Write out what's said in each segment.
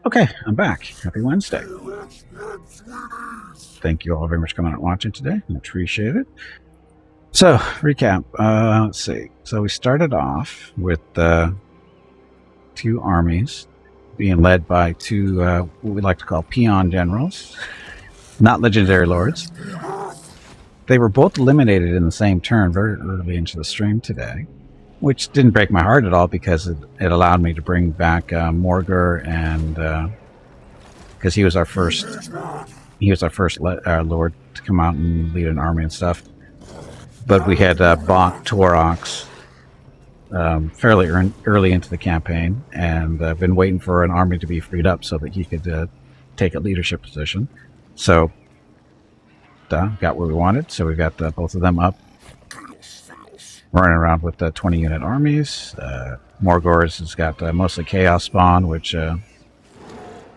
Okay, I'm back. Happy Wednesday. Thank you all very much for coming out and watching today. I appreciate it. So, recap. Let's see. So we started off with two armies being led by two, what we like to call peon generals, not legendary lords. They were both eliminated in the same turn very early into the stream today, which didn't break my heart at all because it allowed me to bring back Morghur, and because he was our first lord to come out and lead an army and stuff. But we had bought Torox fairly early into the campaign, and been waiting for an army to be freed up so that he could take a leadership position. So got what we wanted. So we got both of them up, running around with 20-unit armies. Morghur's has got mostly chaos spawn, which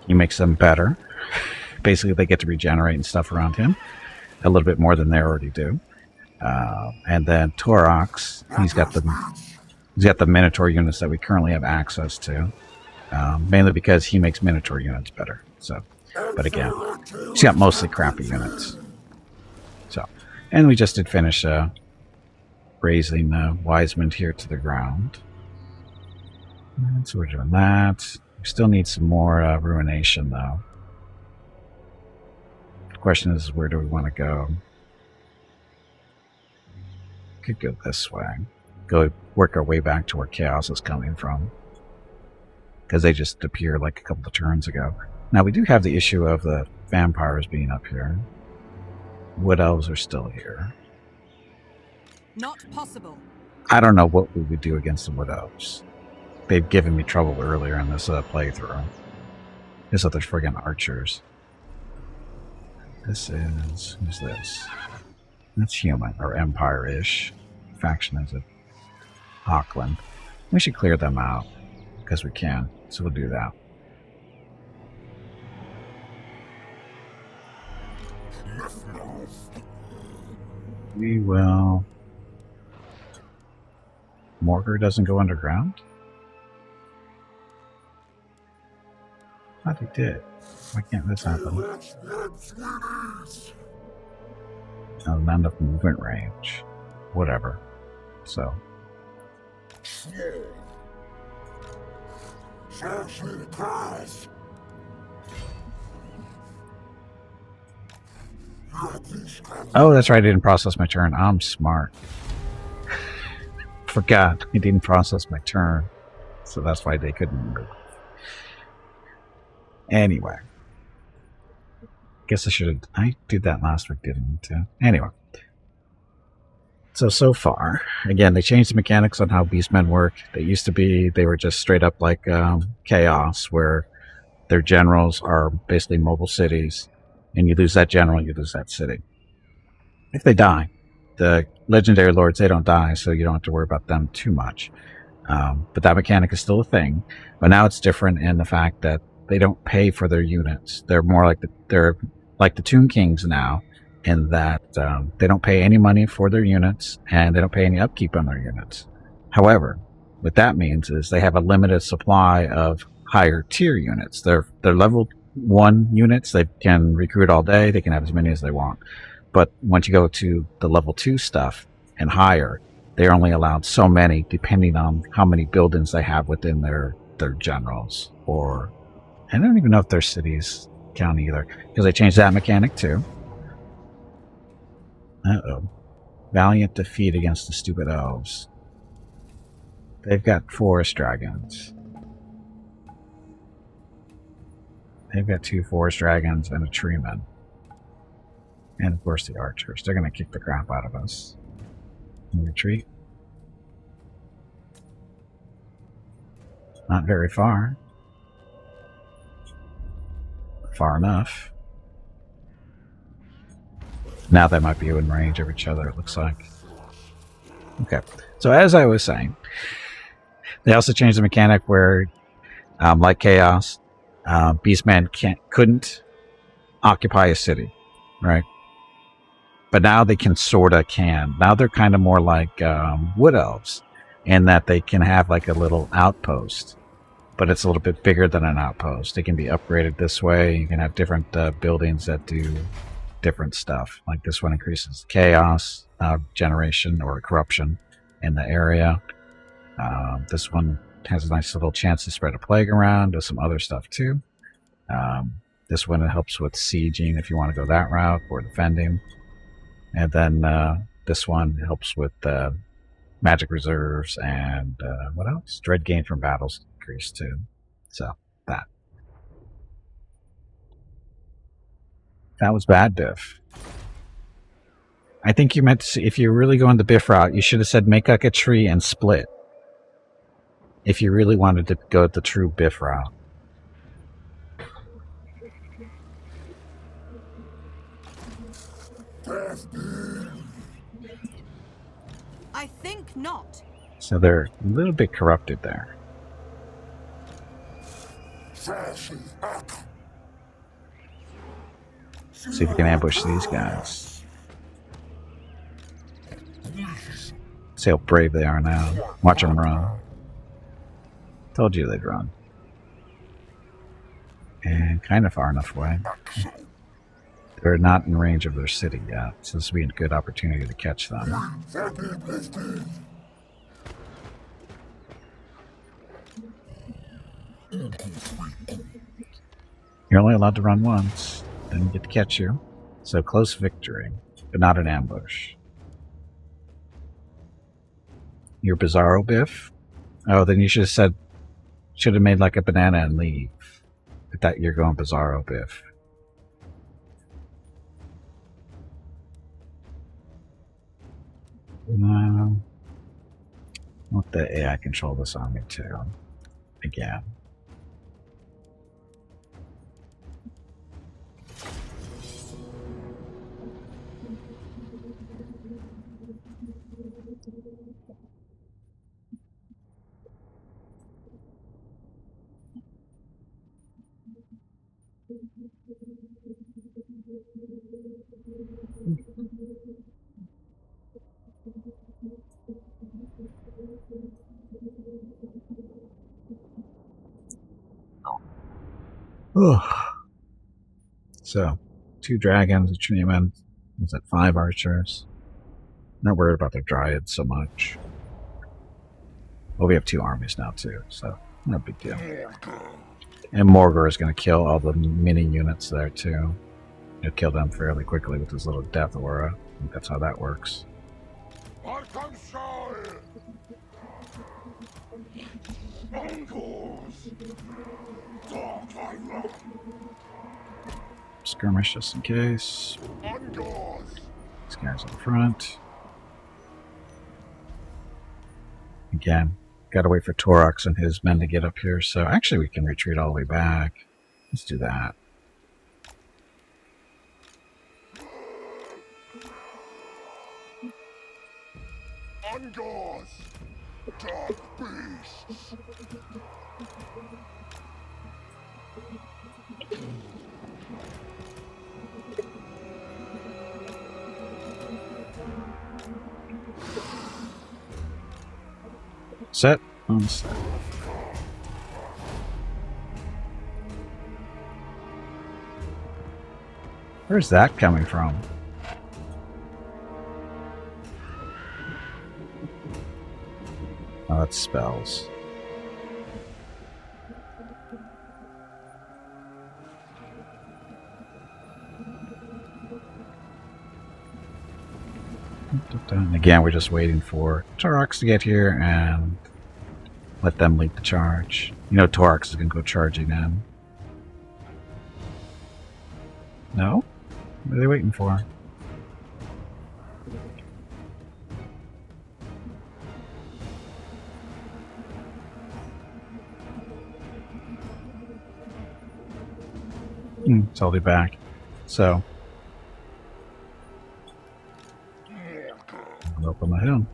he makes them better. Basically, they get to regenerate and stuff around him a little bit more than they already do. And then Torox, he's got the Minotaur units that we currently have access to, mainly because he makes Minotaur units better. So, but again, he's got mostly crappy units. So, and we just did finish raising Wiseman here to the ground. And so we're doing that. We still need some more ruination, though. The question is, where do we want to go? Could go this way. Go work our way back to where chaos is coming from, because they just appeared like a couple of turns ago. Now we do have the issue of the vampires being up here. Wood elves are still here. Not possible. I don't know what we would do against the wood elves. They've given me trouble earlier in this playthrough. These other friggin' archers. This is... who's this? That's human, or empire-ish. Faction is it? Auckland. We should clear them out, because we can, so we'll do that. We will... Morghur doesn't go underground? I thought he did. Why can't this happen? Oh, not enough movement range. Whatever. So. Oh, that's right. I didn't process my turn. I'm smart. Forgot. I didn't process my turn. So that's why they couldn't move. Anyway. Guess I should have... I did that last week, didn't I? Anyway. So far, again, they changed the mechanics on how Beastmen work. They used to be, they were just straight up like Chaos, where their generals are basically mobile cities, and you lose that general, you lose that city. If they die, the legendary lords, they don't die, so you don't have to worry about them too much. But that mechanic is still a thing. But now it's different in the fact that they don't pay for their units. They're more like the Tomb Kings now, in that they don't pay any money for their units, and they don't pay any upkeep on their units. However, what that means is they have a limited supply of higher tier units. They're level 1 units. They can recruit all day. They can have as many as they want. But once you go to the level 2 stuff and higher, they're only allowed so many, depending on how many buildings they have within their generals. Or I don't even know if their cities count either, because they changed that mechanic too. Uh-oh. Valiant defeat against the stupid elves. They've got forest dragons. They've got 2 forest dragons and a treeman. And of course the archers. They're going to kick the crap out of us. And retreat. Not very far. Far enough. Now they might be in range of each other, it looks like. Okay, so as I was saying, they also changed the mechanic where, like Chaos, Beastmen couldn't occupy a city, right? But now they sorta can. Now they're kind of more like Wood Elves, in that they can have like a little outpost but it's a little bit bigger than an outpost. It can be upgraded this way. You can have different buildings that do different stuff. Like this one increases chaos generation or corruption in the area. This one has a nice little chance to spread a plague around. Does some other stuff too. This one helps with sieging if you want to go that route, or defending. And then this one helps with magic reserves and what else? Dread gain from battles increase too. So that was bad, Biff. I think you meant to see, if you're really going the Biff route, you should have said make like a tree and split. If you really wanted to go the true Biff route. I think not. So they're a little bit corrupted there. See if we can ambush these guys. See how brave they are now. Watch them run. Told you they'd run. And kind of far enough away. They're not in range of their city yet, so this will be a good opportunity to catch them. You're only allowed to run once, then we get to catch you. So close victory, but not an ambush. You're Bizarro Biff? Oh, then you should have said, should have made like a banana and leave. But that you're going Bizarro Biff. No. I want the AI control this on me too. Again. So, 2 dragons, a treeman. Is that 5 archers? Not worried about the dryads so much. Well, we have 2 armies now too, so no big deal. And Morghur is going to kill all the mini units there too. He'll kill them fairly quickly with his little death aura. I think that's how that works. Skirmish just in case. These guys in front. Again, gotta wait for Torox and his men to get up here, so actually we can retreat all the way back. Let's do that. Dark beasts. Set. On set. Where's that coming from? Oh, that's spells. Again, we're just waiting for Torox to get here and let them lead the charge. You know Torox is going to go charging in. No? What are they waiting for? Totally back. So, up on the hill.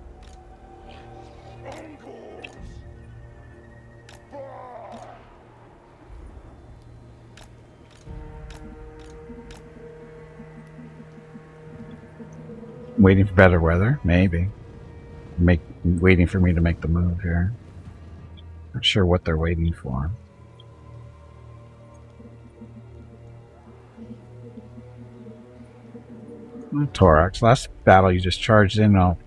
Waiting for better weather, maybe. Waiting for me to make the move here. Not sure what they're waiting for. Thorax. Last battle you just charged in. Oh,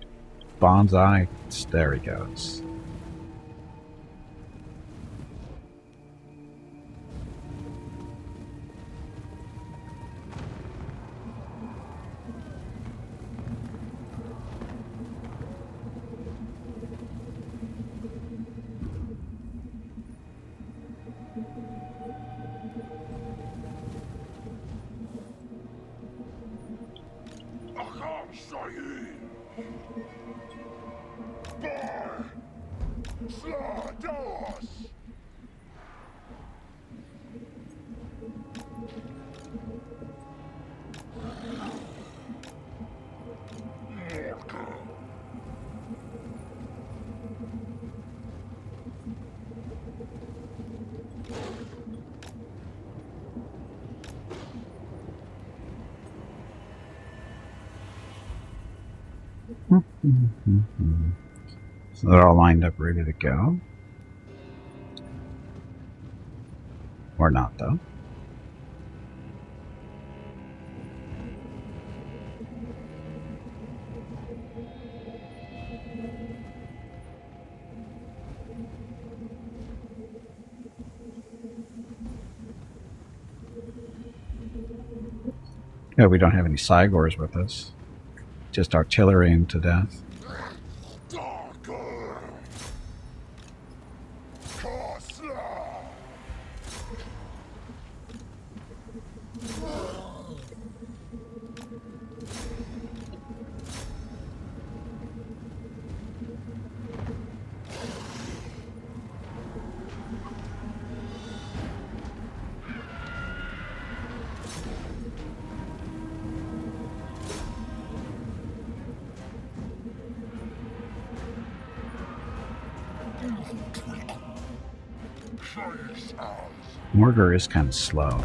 bonsai. There he goes. So they're all lined up, ready to go. Or not, though. Yeah, we don't have any Cygors with us. Just artillery and to death. Morghur is kind of slow.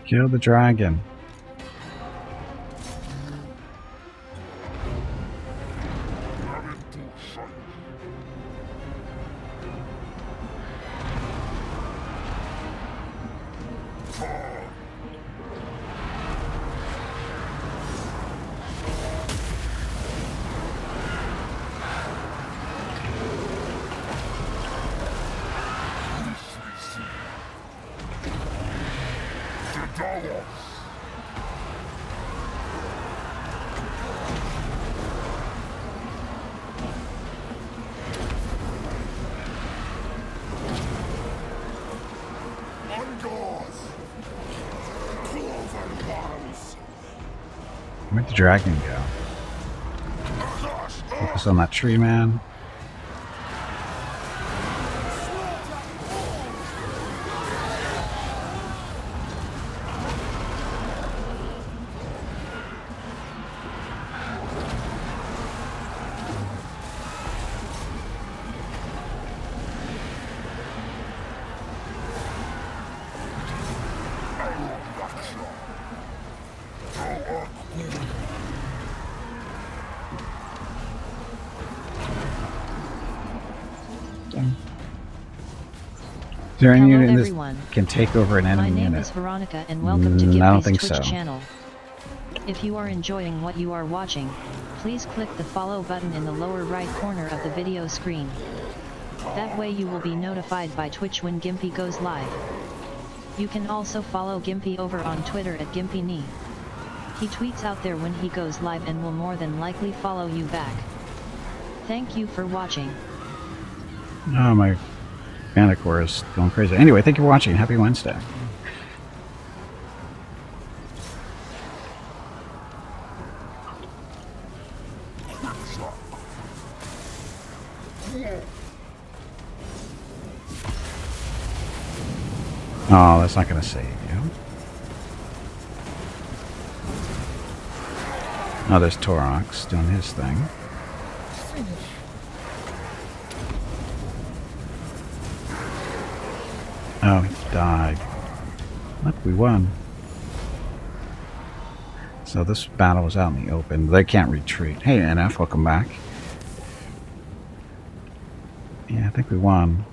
Kill the dragon. Where'd the dragon go? Focus on that tree, man. Is there any unit in this can take over an enemy unit? My name is Veronica and welcome to I don't Gimpy's think Twitch so. channel. If you are enjoying what you are watching, please click the follow button in the lower right corner of the video screen. That way you will be notified by Twitch when Gimpy goes live. You can also follow Gimpy over on Twitter at GimpyKnee. He tweets out there when he goes live and will more than likely follow you back. Thank you for watching. Oh, my Manicore is going crazy. Anyway, thank you for watching. Happy Wednesday. Oh, that's not going to save you. Oh, there's Torox doing his thing. Oh, he died. Look, we won. So this battle was out in the open. They can't retreat. Hey, NF, welcome back. Yeah, I think we won.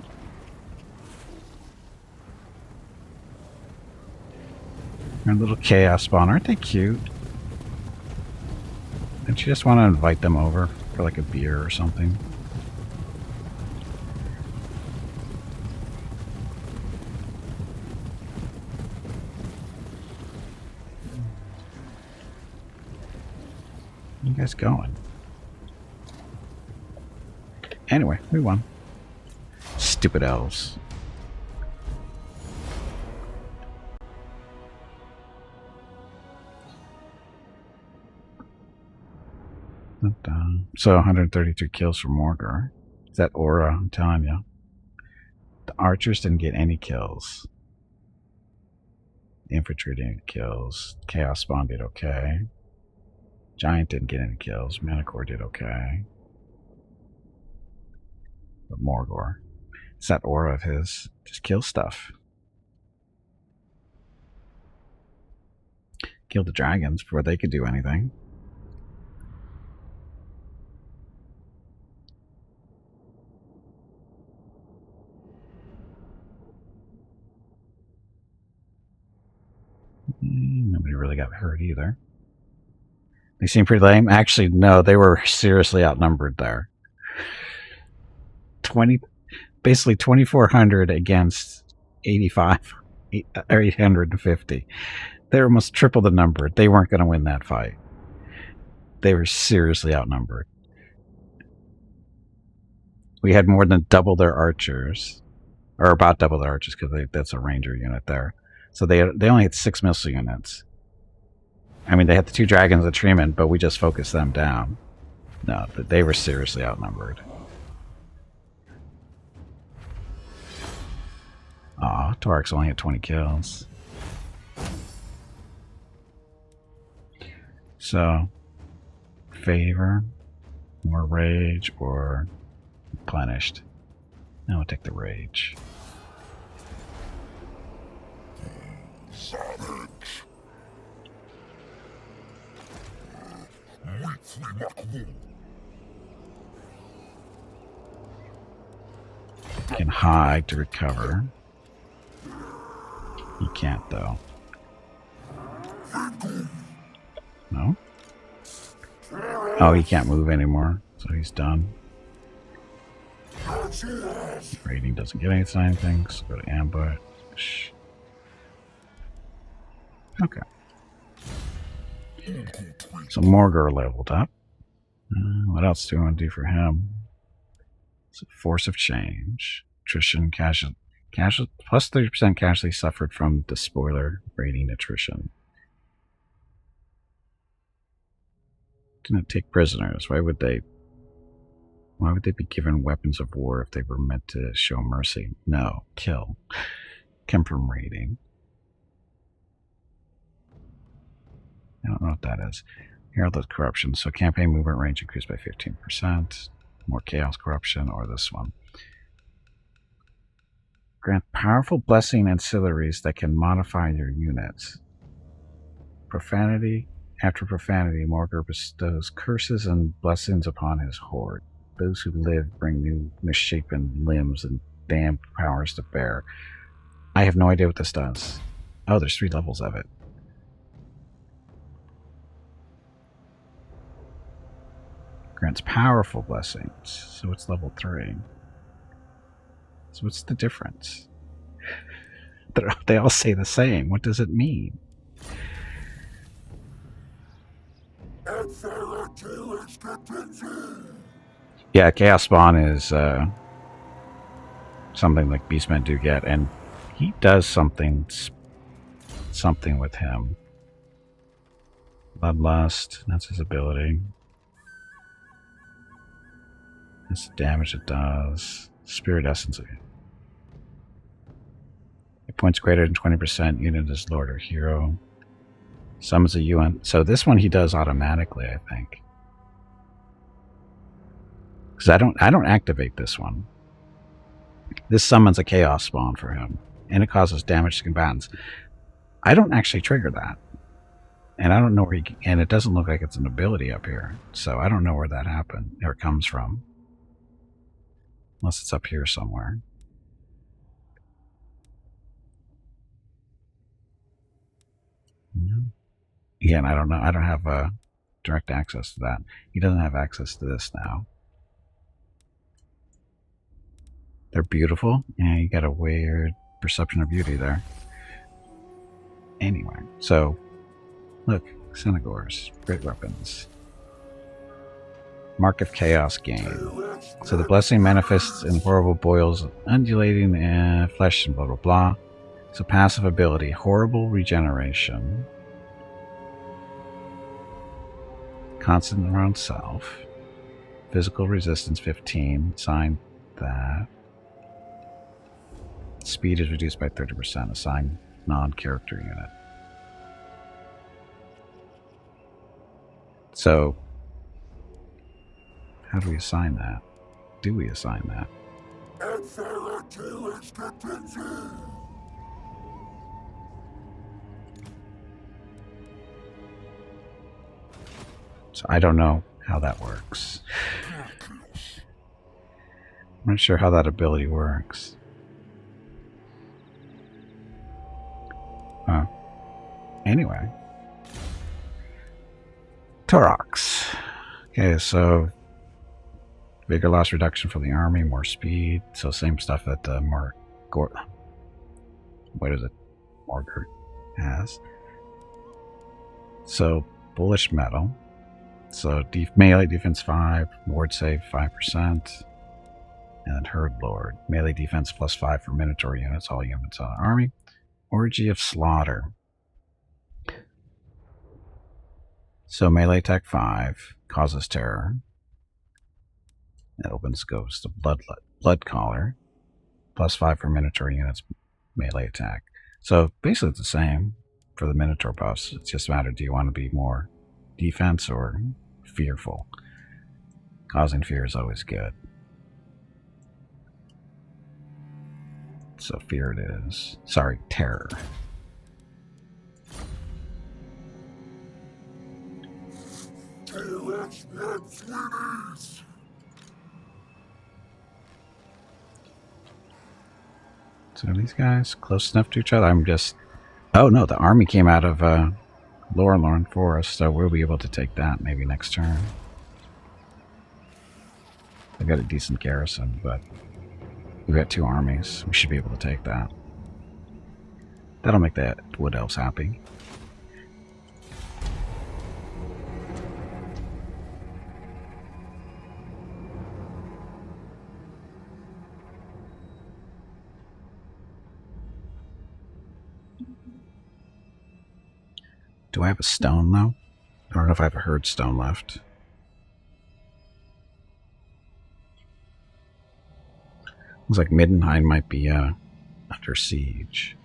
Our little chaos spawn. Aren't they cute? Don't you just want to invite them over for like a beer or something? Where are you guys going? Anyway, we won. Stupid elves. So 133 kills for Morghur. Is that aura? I'm telling you. The archers didn't get any kills. The infantry didn't get kills. Chaos Spawn did okay. Giant didn't get any kills. Manticore did okay. But Morghur. It's that aura of his. Just kill stuff. Kill the dragons before they could do anything. Nobody really got hurt either. They seem pretty lame. Actually, no, they were seriously outnumbered there. Basically 2,400 against 85 or 850. They were almost triple the number. They weren't going to win that fight. They were seriously outnumbered. We had more than double their archers, or about double their archers, because that's a ranger unit there. So they only had 6 missile units. I mean, they had the 2 dragons of Treeman, but we just focused them down. No, they were seriously outnumbered. Aw, Torix only had 20 kills. So, favor, more rage, or replenished. Now we'll take the rage. You can hide to recover. You can't, though. No? Oh, he can't move anymore, so he's done. Rating doesn't get anything, so go to ambush. Okay. So Morghur leveled up. What else do we want to do for him? So force of change. Attrition, casualty. Plus 30% casualty suffered from the spoiler rating attrition. Gonna take prisoners. Why would they be given weapons of war if they were meant to show mercy? No, kill. Come from rating. I don't know what that is. Herald of corruption. So campaign movement range increased by 15%. More chaos corruption, or this one. Grant powerful blessing ancillaries that can modify your units. Profanity. After profanity, Morghur bestows curses and blessings upon his horde. Those who live bring new misshapen limbs and damned powers to bear. I have no idea what this does. Oh, there's 3 levels of it. Grants powerful blessings. So it's level 3. So what's the difference? They all say the same. What does it mean? Yeah, Chaos Spawn is something like Beastmen do get, and he does something with him. Bloodlust, that's his ability. That's the damage it does. Spirit Essence. It points greater than 20%. Unit is Lord or Hero. Summons a UN. So this one he does automatically, I think. Because I don't activate this one. This summons a Chaos Spawn for him. And it causes damage to combatants. I don't actually trigger that. And I don't know where he, and it doesn't look like it's an ability up here. So I don't know where that happened, or it comes from. Unless it's up here somewhere. Again, I don't know. I don't have direct access to that. He doesn't have access to this now. They're beautiful. Yeah, you got a weird perception of beauty there. Anyway, so look, Senegors, great weapons. Mark of Chaos gain. So the blessing manifests in horrible boils, undulating flesh and blah blah blah. So passive ability, horrible regeneration. Constant around self. Physical resistance 15. Assign that. Speed is reduced by 30%. Assign non-character unit. So, how do we assign that? Do we assign that? So I don't know how that works. I'm not sure how that ability works. Anyway. Torox. Okay, so bigger loss reduction for the army, more speed. So same stuff that Morghur has. So bullish metal. So melee defense 5, ward save 5%, and then Herd Lord. Melee defense plus 5 for Minotaur units, all units on the army. Orgy of Slaughter. So melee attack 5, causes terror. It goes to Blood Collar. Plus 5 for Minotaur units, melee attack. So basically it's the same for the Minotaur buffs. It's just a matter, do you want to be more defense or fearful? Causing fear is always good. So fear it is. Sorry, terror. So are these guys close enough to each other? I'm just... Oh no, the army came out of Lorelorn Forest, so we'll be able to take that maybe next turn. They've got a decent garrison, but we've got 2 armies. We should be able to take that. That'll make the Wood Elves happy. Do I have a stone, though? I don't know if I have a herd stone left. Looks like Middenheim might be under siege.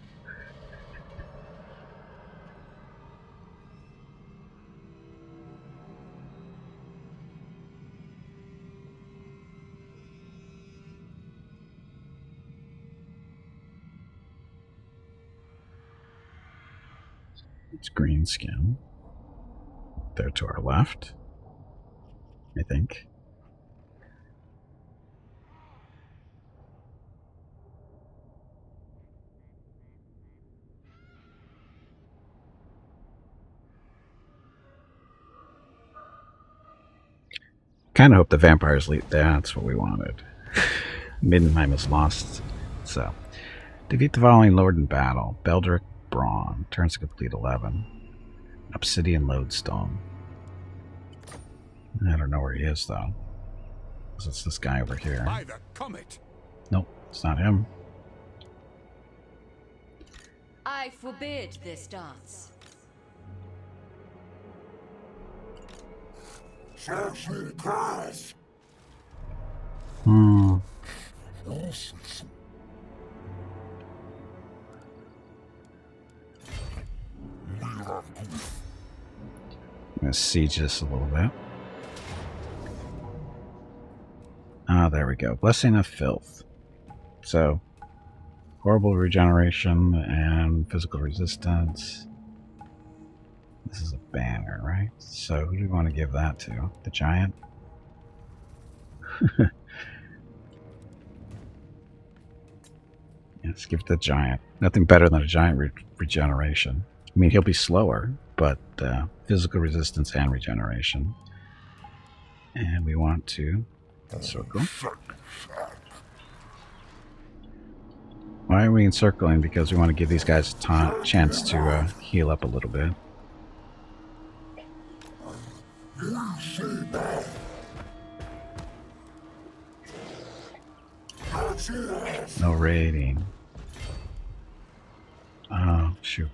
It's green skin. There to our left, I think. Kind of hope the vampires lead. That's what we wanted. Middenheim is lost. So, defeat the following lord in battle. Beldrick Braun. Turns to complete 11. Obsidian Lodestone. I don't know where he is, though. Because it's this guy over here. By the comet. Nope, it's not him. I forbid this dance. Hmm. I'm going to siege this a little bit. Ah, there we go. Blessing of Filth. So, horrible regeneration and physical resistance. This is a banner, right? So who do we want to give that to? The giant? Let's give it to the giant. Nothing better than a giant regeneration. I mean, he'll be slower, but physical resistance and regeneration. And we want to circle. Why are we encircling? Because we want to give these guys a chance to heal up a little bit. No raiding. Oh, shoot.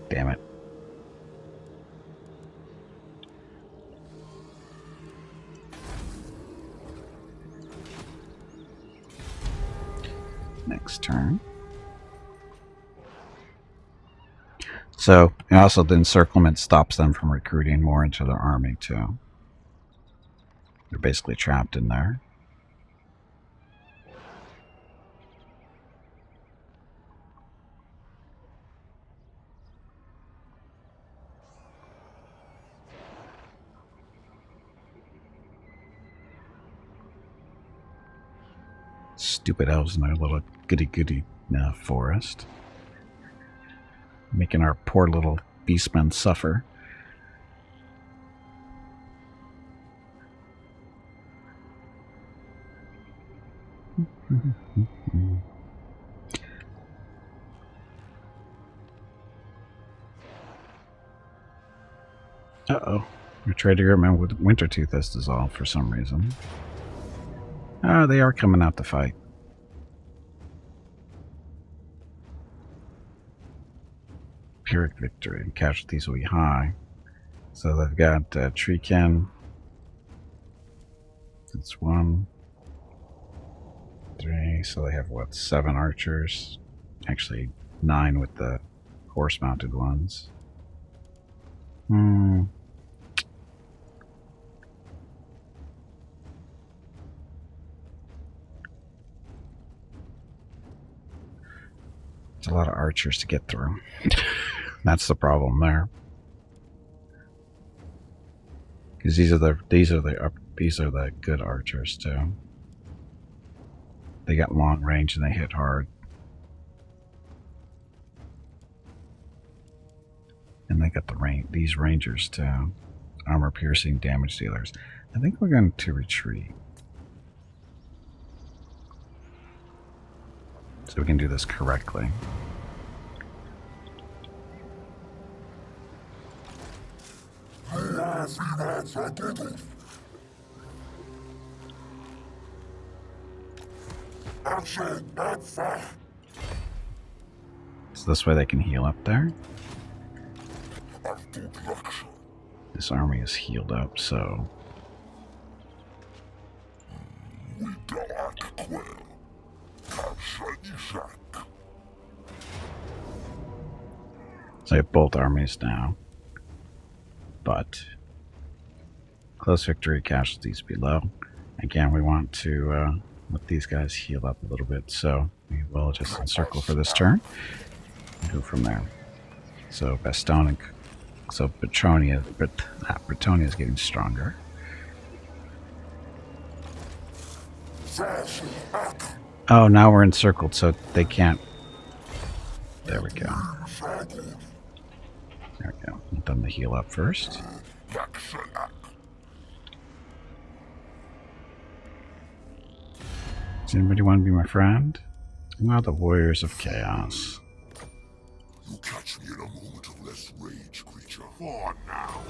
Damn it. Next turn. So, and also the encirclement stops them from recruiting more into their army, too. They're basically trapped in there. Stupid elves in their little goody-goody forest. Making our poor little beastmen suffer. Uh-oh. Your trade agreement with Wintertooth has dissolved for some reason. Ah, they are coming out to fight. Pyrrhic victory. Casualties will be high. So they've got Treekin. That's 1, 3. So they have, what, 7 archers? Actually, 9 with the horse-mounted ones. It's a lot of archers to get through. That's the problem there. Because these are the good archers too. They got long range and they hit hard. And they got these rangers too. Armor piercing damage dealers. I think we're going to retreat. So we can do this correctly. So this way they can heal up there. This army is healed up, so... So I have both armies now. But... close victory, casualties below. Again, we want to let these guys heal up a little bit, so we will just encircle for this turn and go from there. So Bastogne and Bretonia is getting stronger. Oh, now we're encircled, so they can't. There we go. There we go. Let them to heal up first. Does anybody want to be my friend? Well, the Warriors of Chaos. You catch me in a moment of less rage, creature. For now.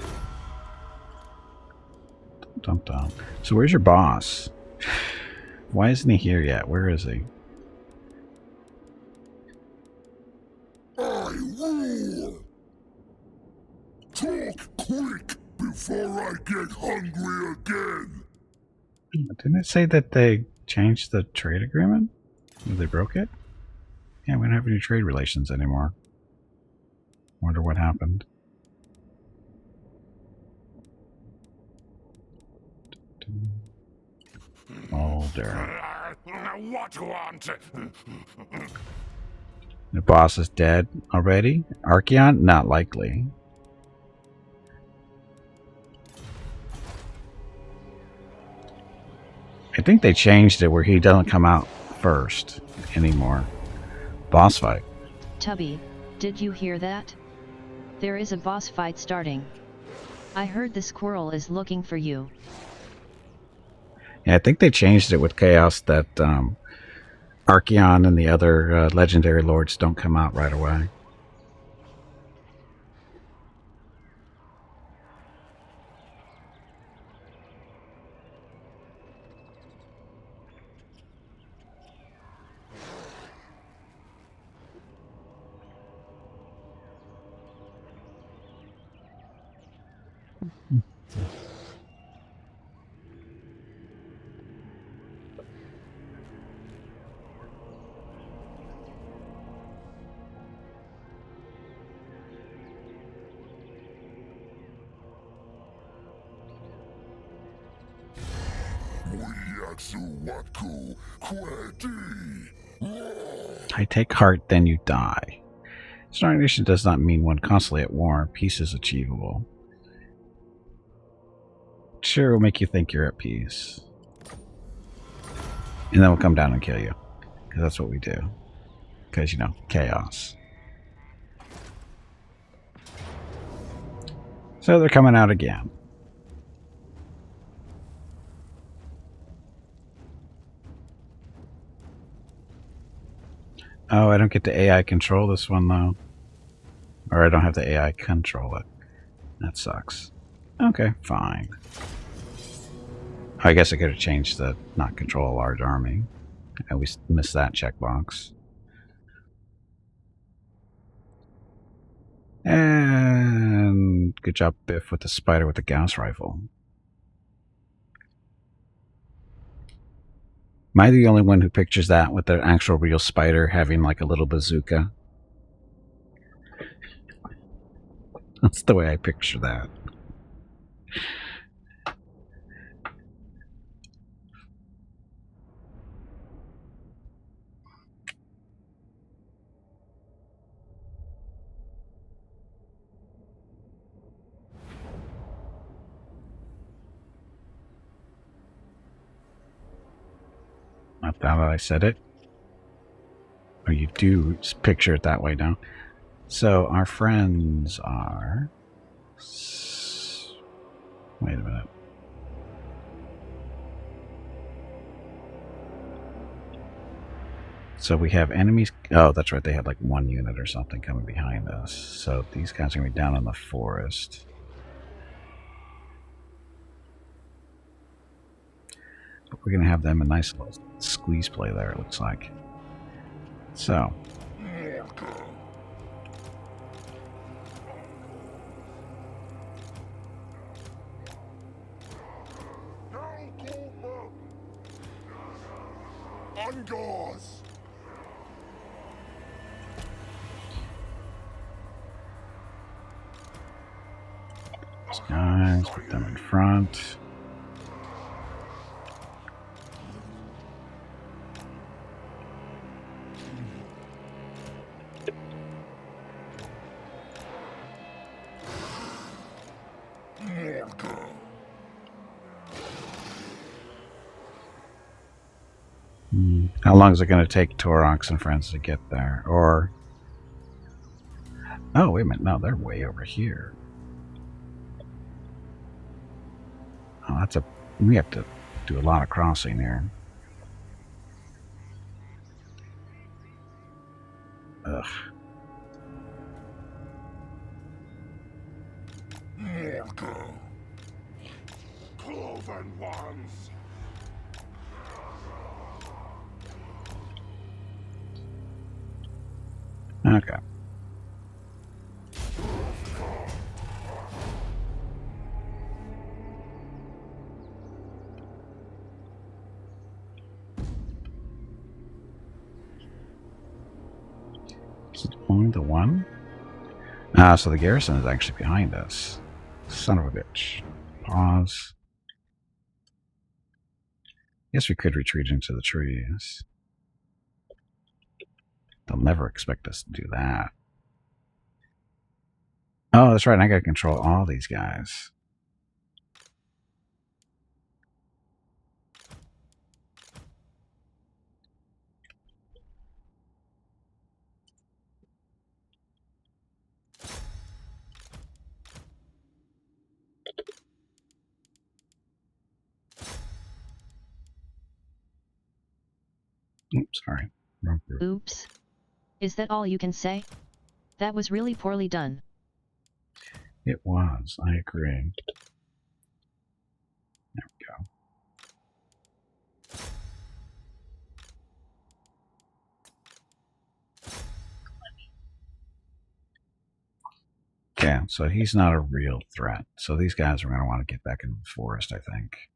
Dum dum. So where's your boss? Why isn't he here yet? Where is he? I rule. Talk quick before I get hungry again. Didn't it say that they changed the trade agreement? They broke it? Yeah, we don't have any trade relations anymore. Wonder what happened. Oh, there. What want? The boss is dead already? Archeon? Not likely. I think they changed it where he doesn't come out first anymore. Boss fight. Tubby, did you hear that? There is a boss fight starting. I heard the squirrel is looking for you. Yeah, I think they changed it with Chaos that Archeon and the other legendary lords don't come out right away. I take heart, then you die. Stagnation does not mean one constantly at war. Peace is achievable. Sure, will make you think you're at peace. And then we'll come down and kill you. Because that's what we do. Because, you know, chaos. So they're coming out again. Oh, I don't get the AI control this one, though. Or I don't have the AI control it. That sucks. Okay, fine. I guess I could have changed the not control a large army. I always miss that checkbox. And good job, Biff, with the spider with the Gauss rifle. Am I the only one who pictures that with the actual real spider having like a little bazooka? That's the way I picture that. Not that I said it. Or you do picture it that way now. So our friends are... Wait a minute. So we have enemies... Oh, that's right. They had like one unit or something coming behind us. So these guys are going to be down in the forest. But we're going to have them a nice little squeeze play there, it looks like. So... These guys, put them in front. How long is it going to take Torox and friends to get there? Or... Oh, wait a minute. No, they're way over here. Oh, that's a... We have to do a lot of crossing here. Ugh. Morghur. Cloven ones. Okay. Is it only the one? Ah, so the garrison is actually behind us. Son of a bitch. Pause. Guess we could retreat into the trees. They'll never expect us to do that. Oh, that's right. I gotta control all these guys. Oops, sorry. Wrong group. Oops. Is that all you can say? That was really poorly done. It was. I agree. There we go. Yeah, so he's not a real threat. So these guys are going to want to get back into the forest, I think.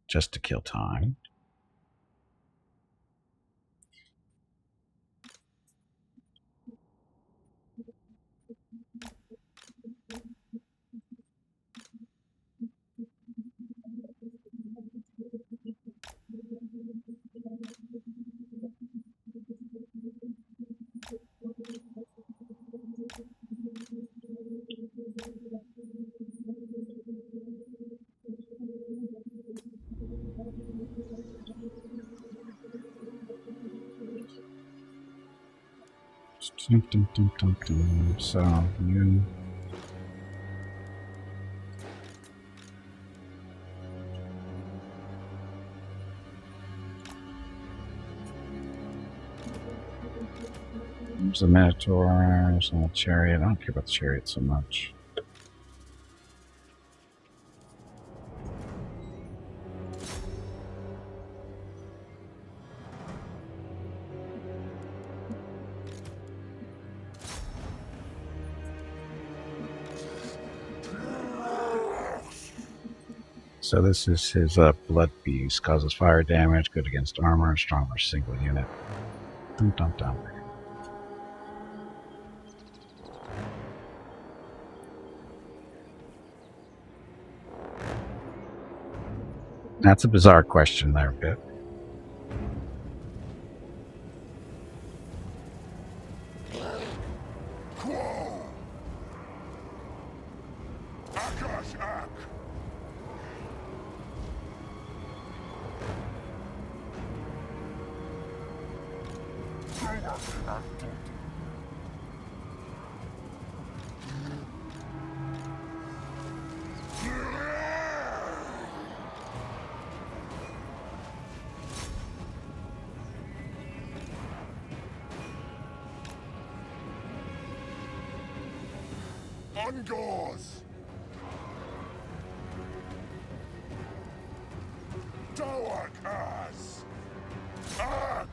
Just to kill time. So you. There's a Minotaur, there's a chariot. I don't care about the chariot so much. So this is his Blood Beast. Causes fire damage, good against armor, stronger single unit. Dum dum dum. That's a bizarre question there, Bit. Ungors! Doak ass! Ark!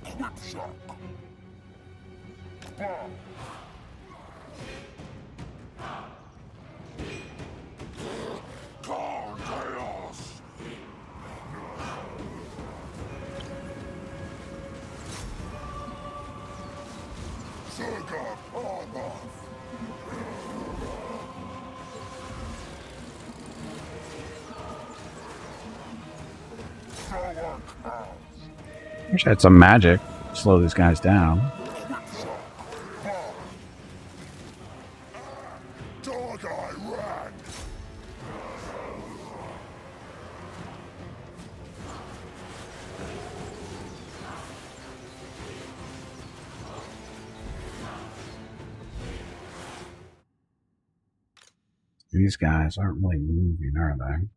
Quick shock! Bomb! Chaos! Zerga armor! Wish I had some magic to slow these guys down. Dog eye ran! These guys aren't really moving, are they?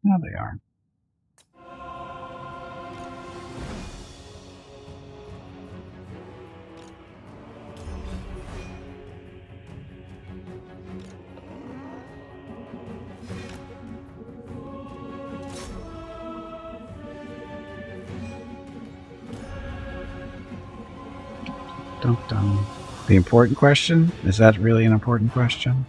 No, they are. Dum dum. The important question? Is that really an important question?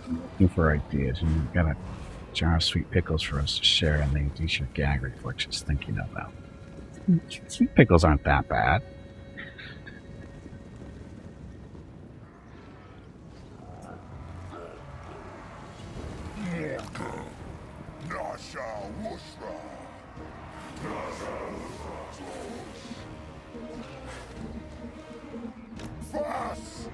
Looking for ideas. And you've got a jar of sweet pickles for us to share, and then use your gag reflexes thinking about. Sweet pickles aren't that bad. Morghur. Nasha Wushra. Vas!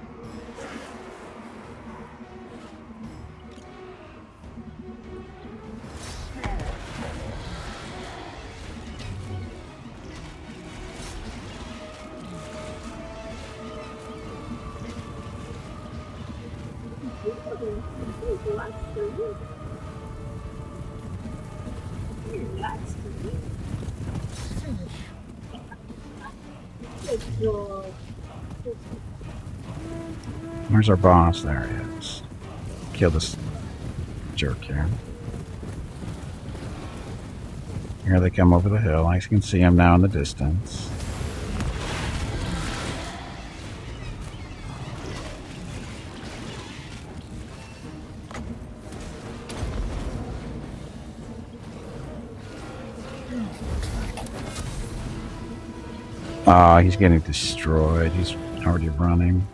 Where's our boss? There he is. Kill this jerk here. Here they come over the hill. I can see him now in the distance. Ah, he's getting destroyed. He's already running.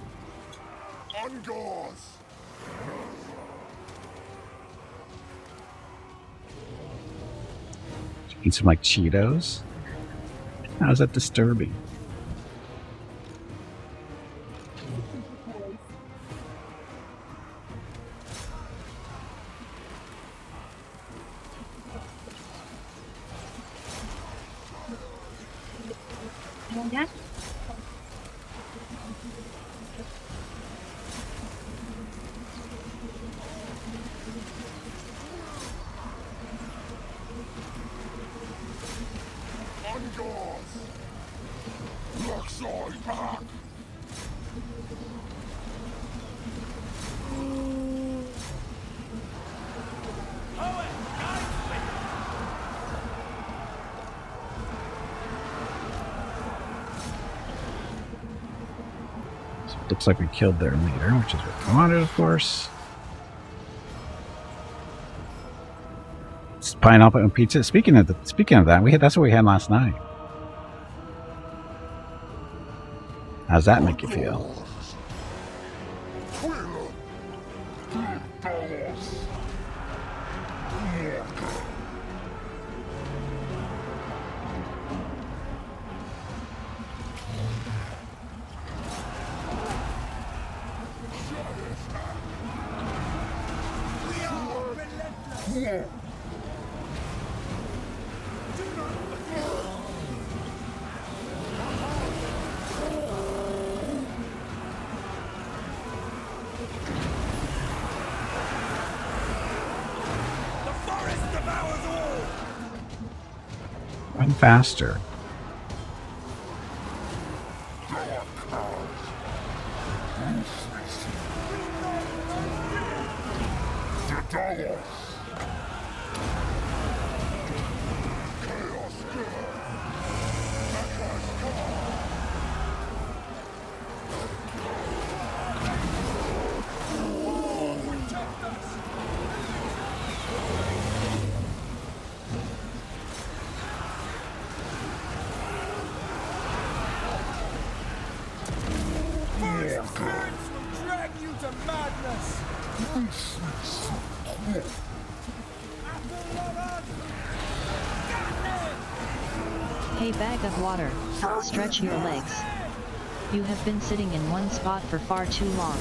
Ungors! Eat some like Cheetos. How's that disturbing? Ungors! Luxor back! Looks like we killed their leader, which is what we wanted, of course. It's pineapple and pizza. Speaking of that, that's what we had last night. How's that make you feel? Run faster. Hey bag of water, stretch your legs. You have been sitting in one spot for far too long.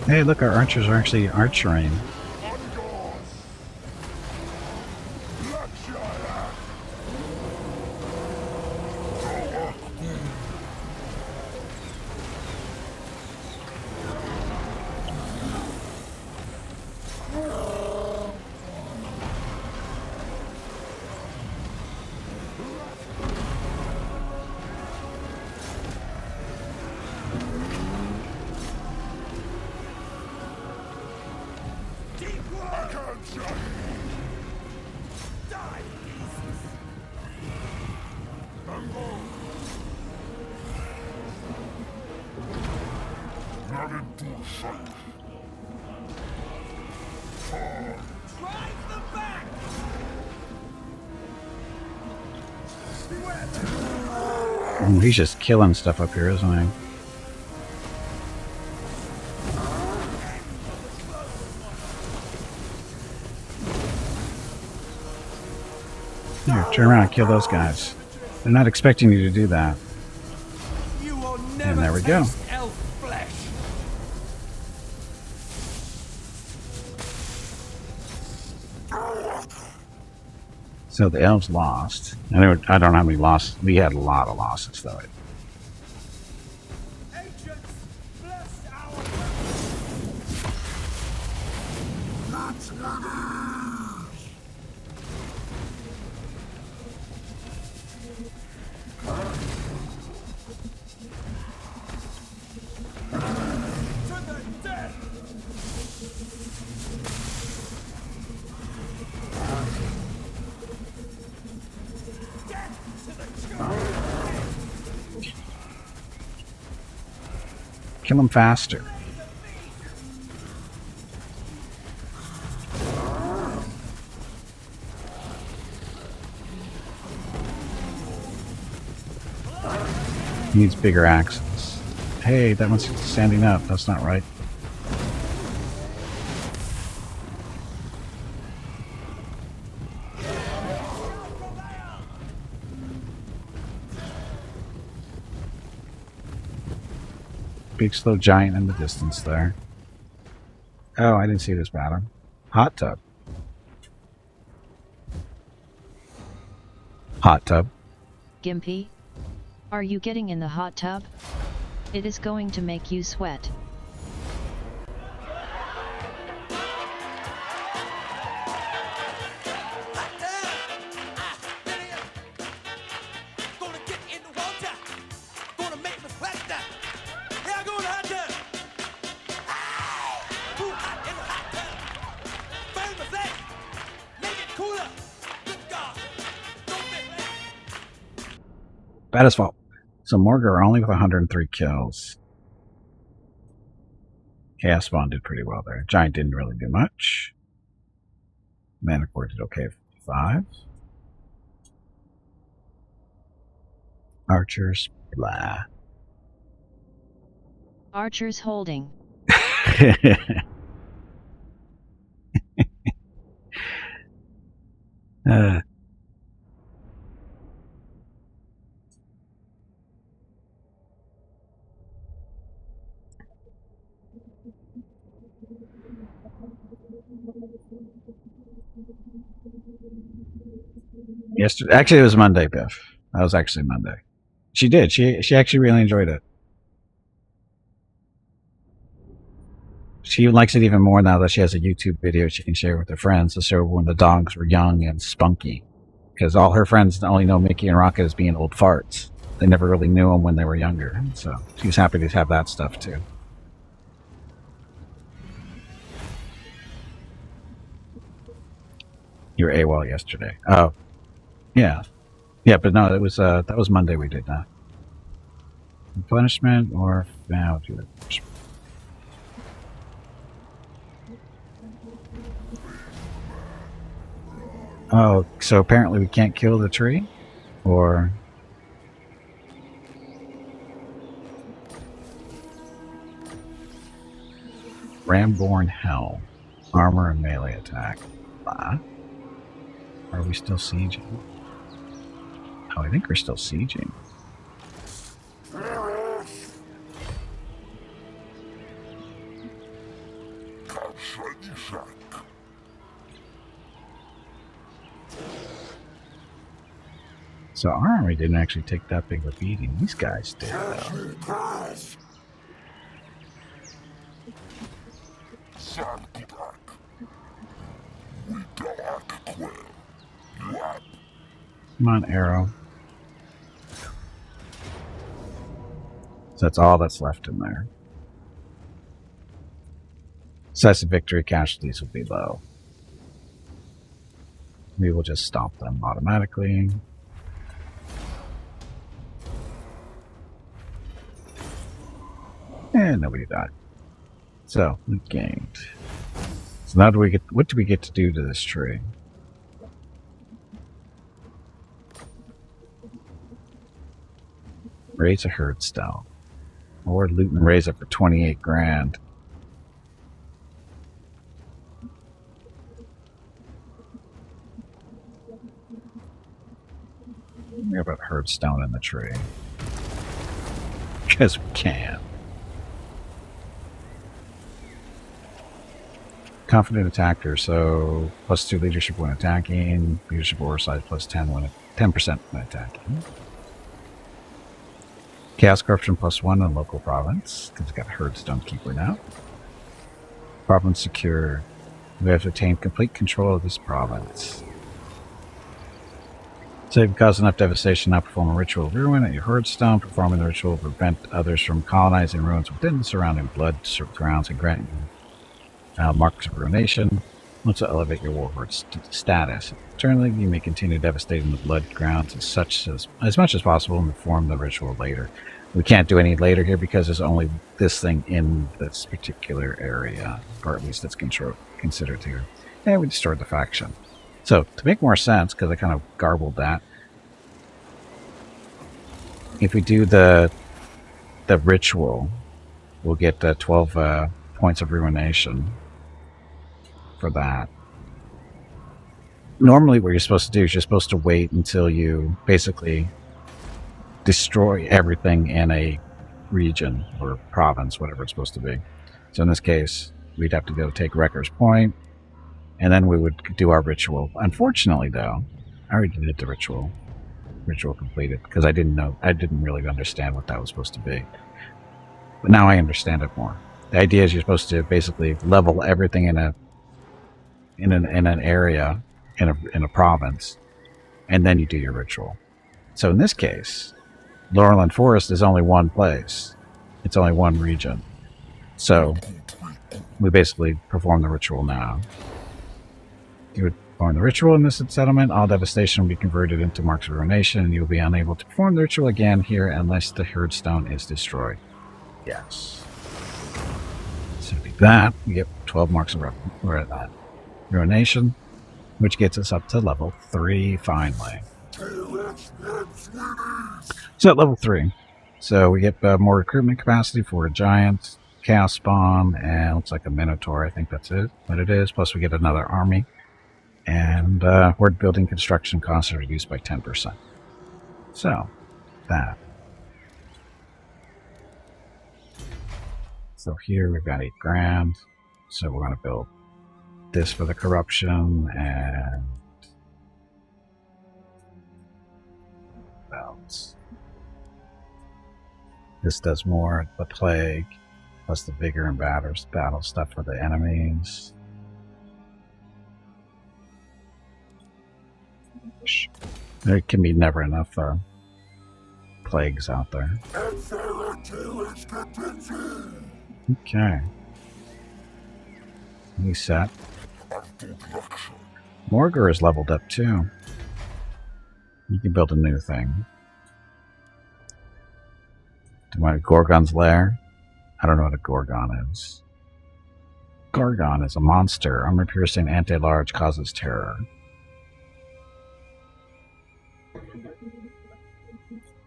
Hey, look, our archers are actually archering. Oh, he's just killing stuff up here, isn't he? Here, turn around and kill those guys. They're not expecting you to do that. And there we go. So the elves lost. I don't know how many losses. We had a lot of losses, though. Kill them faster. He needs bigger axes. Hey, that one's standing up. That's not right. Big slow giant in the distance there. Oh, I didn't see this battle. Hot tub. Hot tub. Gimpy? Are you getting in the hot tub? It is going to make you sweat. Bad as fault. So Morghur only with 103 kills. Chaos Spawn did pretty well there. Giant didn't really do much. Manticore did okay, 55. Archers, blah. Archers holding. Yesterday, actually, it was Monday, Biff. That was actually Monday. She did. She actually really enjoyed it. She likes it even more now that she has a YouTube video she can share with her friends to show when the dogs were young and spunky. Because all her friends only know Mickey and Rocket as being old farts. They never really knew them when they were younger. So she's happy to have that stuff too. You were AWOL yesterday. Oh, yeah. Yeah, but no, it was that was Monday we did that. Punishment or now do the punishment. Oh, so apparently we can't kill the tree? Or... Ramborn Hell. Armor and melee attack. Are we still sieging? Oh, I think we're still sieging. So our army didn't actually take that big of a beating. These guys did, though. Come on, arrow. So that's all that's left in there. Decisive victory casualties will be low. We will just stop them automatically. And nobody died. So, we gained. So now what do we get to do to this tree? Raise a herd stone. Or loot and raise it for 28 grand. We have a herd stone in the tree. Because we can. Confident attacker, so +2 leadership when attacking, leadership oversight +10 10% when attacking. Chaos corruption +1 in local province, because it's got herd stone keeper now. Province secure. We have attained complete control of this province. So if you cause enough devastation, now perform a ritual of ruin at your herd stone. Performing the ritual will prevent others from colonizing ruins within the surrounding blood grounds and grant you marks of ruination. Also elevate your warlord status. Internally, you may continue devastating the blood grounds as much as possible and perform the ritual later. We can't do any later here because there's only this thing in this particular area, or at least it's considered here. And we destroyed the faction. So, to make more sense, because I kind of garbled that, if we do the ritual, we'll get 12 points of ruination for that. Normally what you're supposed to do is you're supposed to wait until you basically destroy everything in a region or province, whatever it's supposed to be. So in this case, we'd have to go take Wrecker's Point, and then we would do our ritual. Unfortunately, though, I already did the ritual. Ritual completed, because I didn't really understand what that was supposed to be. But now I understand it more. The idea is you're supposed to basically level everything in an area, in a province, and then you do your ritual. So in this case, Laurelland Forest is only one place. It's only one region. So we basically perform the ritual now. You would perform the ritual in this settlement. All devastation will be converted into marks of ruination, and you'll be unable to perform the ritual again here unless the herd stone is destroyed. Yes. So do that, we get 12 marks of ruination, which gets us up to level 3 finally. So at level 3, so we get more recruitment capacity for a giant, chaos spawn, and looks like a minotaur. I think that's what it is. Plus we get another army, and horde building construction costs are reduced by 10%. So that. So here we've got 8 grand. So we're going to build this for the corruption, and belts. This does more the plague, plus the vigor and battle stuff for the enemies. There can be never enough plagues out there. Okay. New set. Morghur is leveled up too. You can build a new thing. Do I Gorgon's Lair? I don't know what a Gorgon is. Gorgon is a monster. Armor-piercing anti-large, causes terror.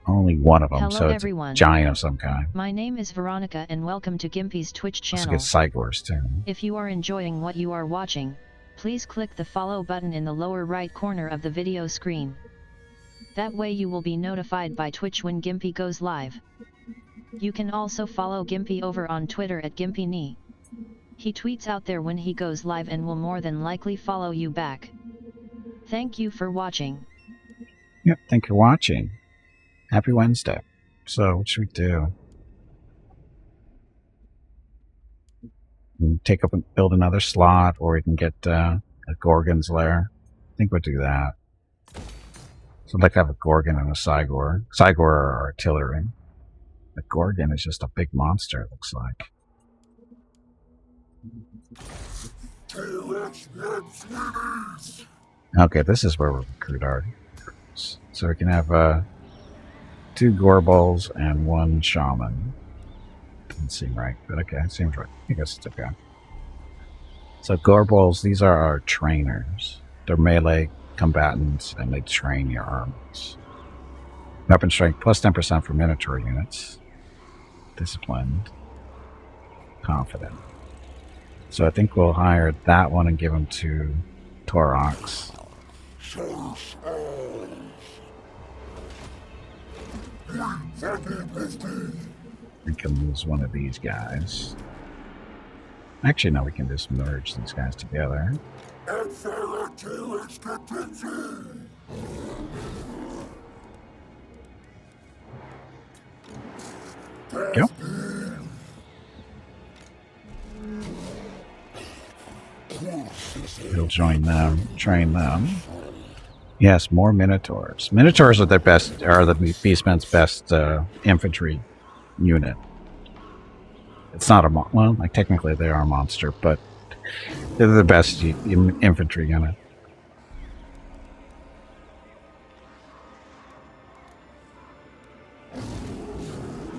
Only one of them, Hello so it's everyone. a giant of some kind. My name is Veronica and welcome to Gimpy's Twitch channel. Let's get Sigors too. If you are enjoying what you are watching, please click the follow button in the lower right corner of the video screen. That way you will be notified by Twitch when Gimpy goes live. You can also follow Gimpy over on Twitter at GimpyKnee. He tweets out there when he goes live and will more than likely follow you back. Thank you for watching. Yep, thank you for watching. Happy Wednesday. So, what should we do? We can take up and build another slot, or we can get a Gorgon's Lair. I think we'll do that. So I'd like to have a Gorgon and a Sigor. Sigor are artillery. The Gorgon is just a big monster, it looks like. Okay, this is where we recruit our. So we can have 2 Gorbals and 1 Shaman. Doesn't seem right, but okay, it seems right. I guess it's okay. So Gorbals, these are our trainers. They're melee combatants, and they train your armies. Weapon strength plus 10% for Minotaur units. Disciplined. Confident. So I think we'll hire that one and give him to Torox. We can lose one of these guys. Actually, no, we can just merge these guys together. Go. We'll join them, train them. Yes, more Minotaurs. Minotaurs are their best, are the Beastmen's best infantry unit. It's not a well, like technically they are a monster, but they're the best infantry unit.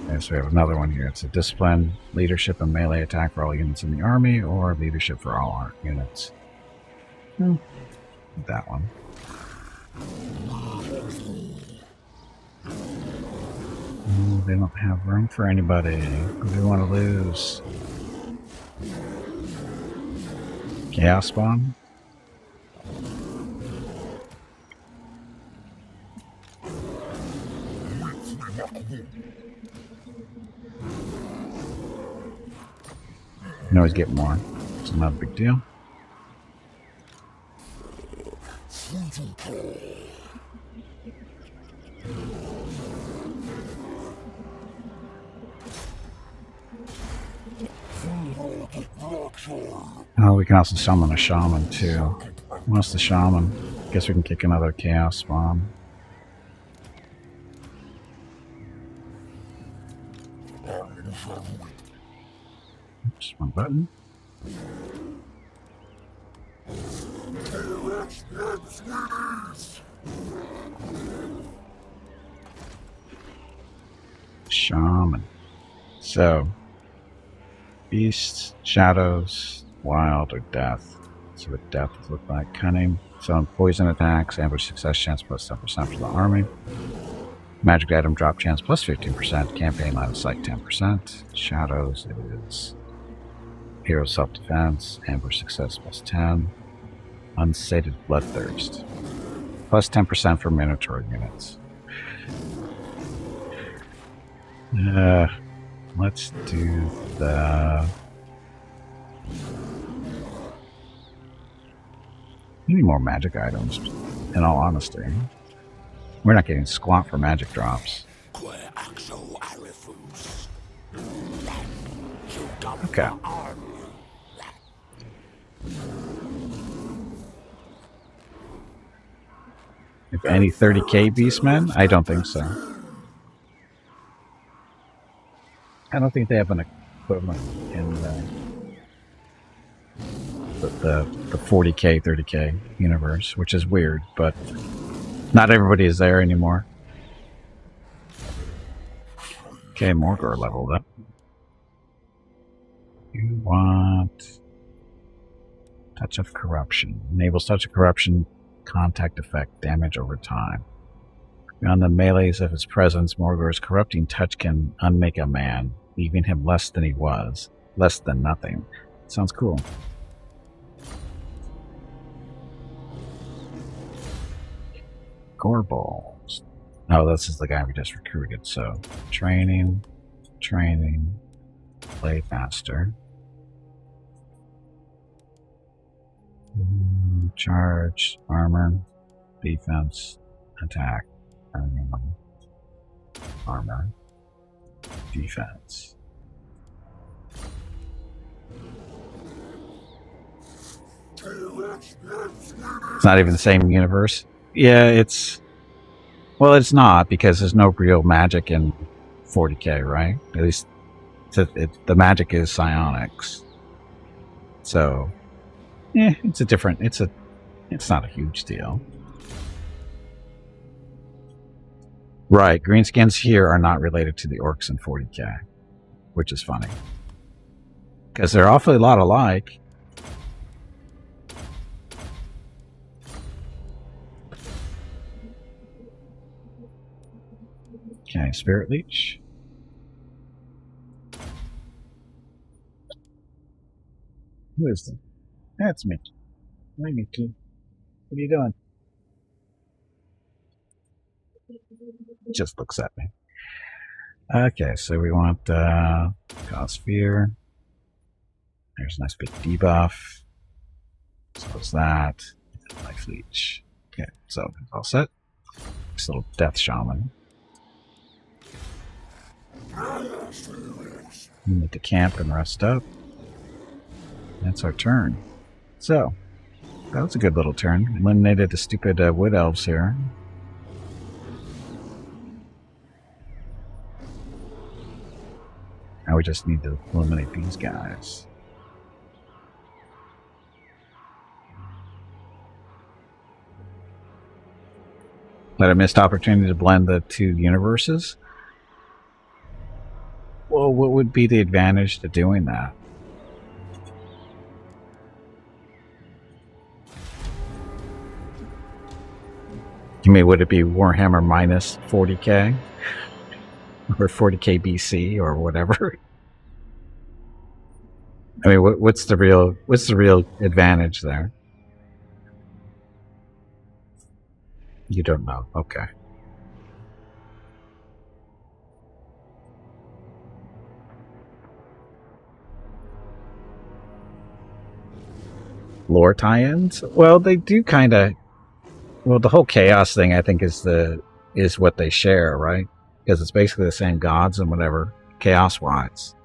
Okay, so we have another one here. It's a discipline, leadership, and melee attack for all units in the army, or leadership for all our units. That one. They don't have room for anybody. Who do we want to lose? Chaos Spawn? You can always get more. It's not a big deal. Oh, we can also summon a shaman too. What's the shaman? Guess we can kick another chaos spawn. Oops, one button. Shaman. So, beasts, shadows, wild, or death. See what death would look like. Cunning. So, poison attacks, ambush success chance plus 10% for the army. Magic item drop chance plus 15%. Campaign line of sight 10%. Shadows, it is hero self-defense. Ambush success plus 10. Unsated bloodthirst. Plus 10% for Minotaur units. Let's do the... We need more magic items, in all honesty. We're not getting squat for magic drops. Okay. If any 30k Beastmen? I don't think so. I don't think they have an equivalent in the 40k, 30k universe, which is weird, but not everybody is there anymore. Okay, Morghur leveled up. You want Touch of Corruption. Enables Touch of Corruption contact effect damage over time. Beyond the melees of his presence, Morghur's corrupting touch can unmake a man, leaving him less than he was. Less than nothing. Sounds cool. Gorballs. Oh, this is the guy we just recruited, so training, play faster. Charge, armor, defense, attack, armor, defense. It's not even the same universe. Yeah, it's... Well, it's not, because there's no real magic in 40k, right? At least the magic is psionics. So, yeah, it's a different... It's a It's not a huge deal. Right, greenskins here are not related to the orcs in 40k, which is funny. Because they're awfully a lot alike. Okay, Spirit Leech. Who is that? That's Mickey. Hi, Mickey. What are you doing? Just looks at me. Okay, so we want Cossphere. There's a nice big debuff. So it's that. Life Leech. Okay, so it's all set. This little Death Shaman. We need to camp and rest up. That's our turn. So, that was a good little turn. Eliminated the stupid wood elves here. Now we just need to eliminate these guys. But a missed opportunity to blend the two universes? Well, what would be the advantage to doing that? You mean, would it be Warhammer minus 40k? Or 40k BC or whatever? I mean, what's the real advantage there? You don't know. Okay. Lore tie-ins? Well, they do kind of. Well, the whole chaos thing, I think, is what they share, right? Because it's basically the same gods and whatever, chaos-wise.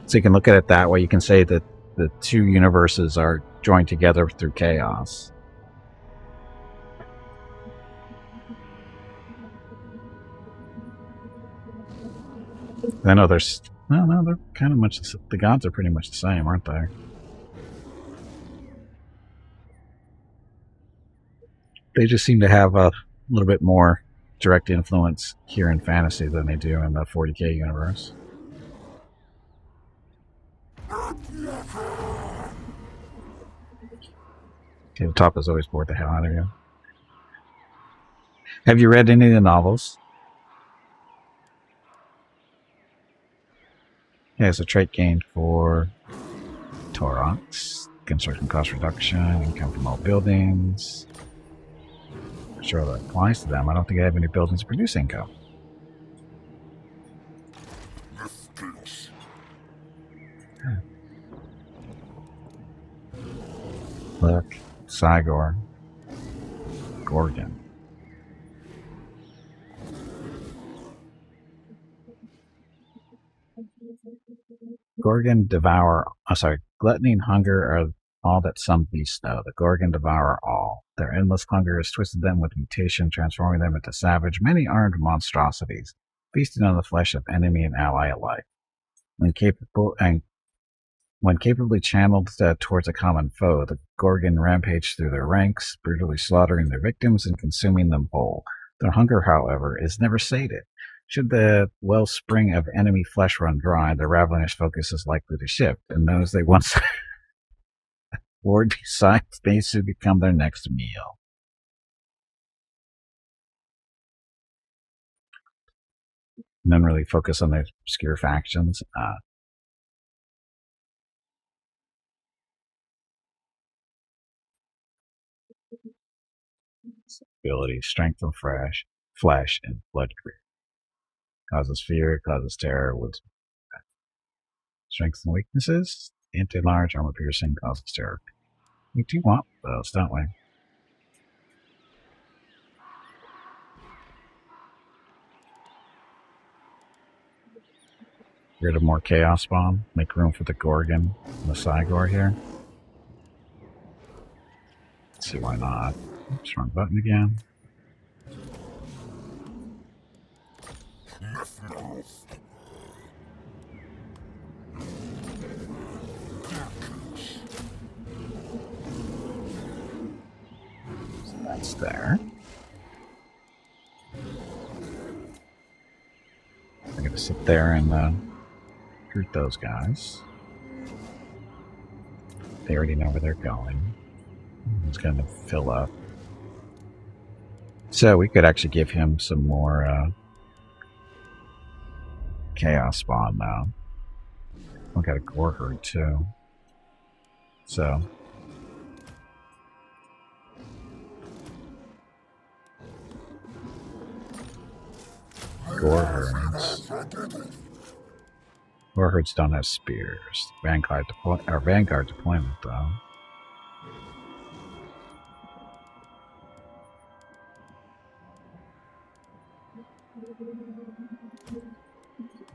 So you can look at it that way. You can say that the two universes are joined together through chaos. I know there's... Well, no, they're kind of much... The gods are pretty much the same, aren't they? They just seem to have a little bit more direct influence here in fantasy than they do in the 40k universe. Tabletop has always bored the hell out of you. Have you read any of the novels? Yeah, it's a trait gained for Taurox. Construction cost reduction, income from all buildings. I'm sure that applies to them. I don't think I have any buildings to produce income. Look, Sigor, Gorgon. Gorgon devour. Oh, sorry, gluttony and hunger are all that some beasts know. The Gorgon devour all. Their endless hunger has twisted them with mutation, transforming them into savage, many-armed monstrosities, feasting on the flesh of enemy and ally alike. When capably channeled towards a common foe, the Gorgon rampage through their ranks, brutally slaughtering their victims and consuming them whole. Their hunger, however, is never sated. Should the wellspring of enemy flesh run dry, their ravenous focus is likely to shift, and those they once warred besides may soon become their next meal. And then really focus on their obscure factions. Ability, strength and flesh, and blood creep. Causes fear, causes terror, with strengths and weaknesses. Anti-large, armor piercing, causes terror. We do want those, don't we? Get rid of more chaos spawn. Make room for the Gorgon and the Sigor here. Let's see why not. Oops, wrong button again. That's there. I'm gonna sit there and recruit those guys. They already know where they're going. It's gonna fill up. So we could actually give him some more chaos spawn now. We got a Morghur too. So Morghurs don't have spears. Vanguard deployment though.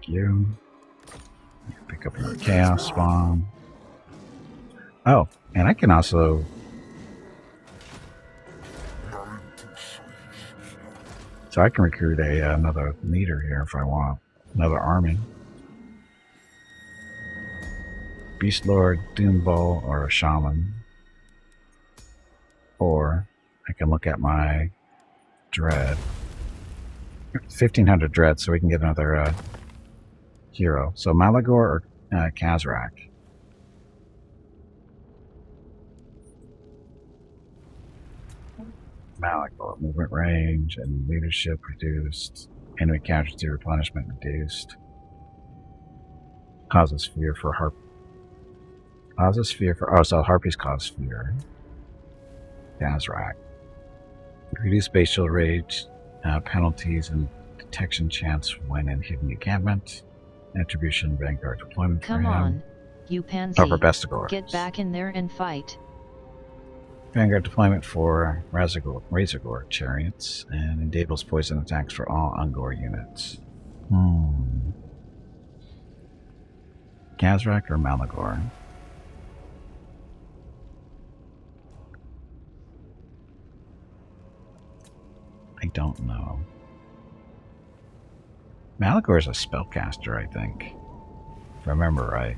You pick up your chaos spawn. Oh, and I can also I can recruit another leader here if I want. Another army. Beast Lord, Doombull, or a Shaman. Or I can look at my Dread. 1,500 Dread, so we can get another hero. So Malagor or Kazrak? Malagor, movement range and leadership reduced. Enemy casualty replenishment reduced. Causes fear for Harp. Causes fear for. Oh, so Harpies cause fear. Kazrak. Reduce spatial rage penalties and detection chance when in hidden encampment. Attribution Vanguard deployment. Come on, you pansy. Get back in there and fight. Vanguard deployment for Razorgore chariots and enables poison attacks for all Ungor units. Kazrak or Malagor? I don't know. Malagor is a spellcaster, I think. If I remember right.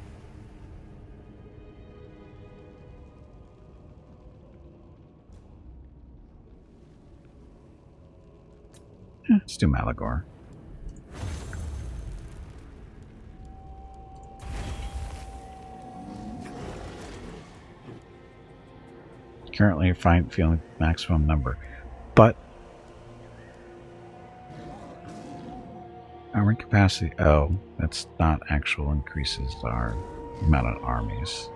Let's do Malagor. Currently feeling maximum number. But armor capacity, oh, that's not actual increases our amount of armies.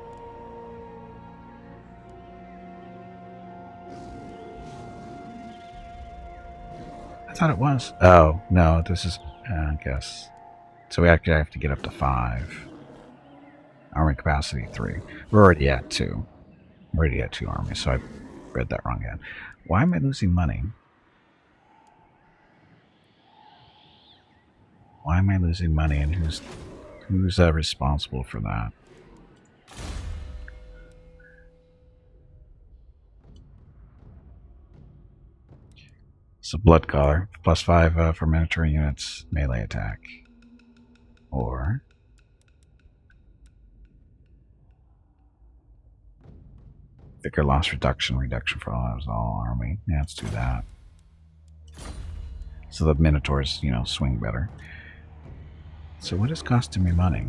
I thought it was. Oh, no, this is, I guess. So we actually have to get up to 5. Army capacity 3. We're already at 2. We're already at 2 armies, so I read that wrong again. Why am I losing money? Why am I losing money, and who's responsible for that? So Blood Collar, +5 for miniature units, melee attack. Or Vicar loss reduction for all army. Yeah, let's do that. So the Minotaurs, swing better. So what is costing me money?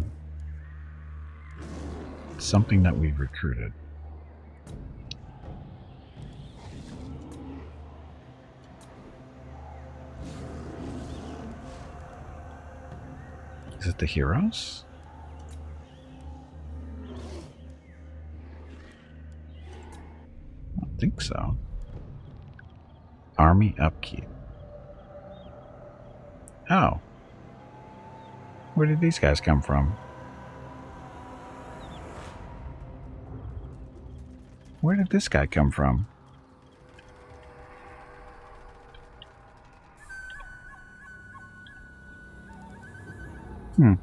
Something that we've recruited. Is it the heroes? I don't think so. Army upkeep. Oh. Where did these guys come from? Where did this guy come from? You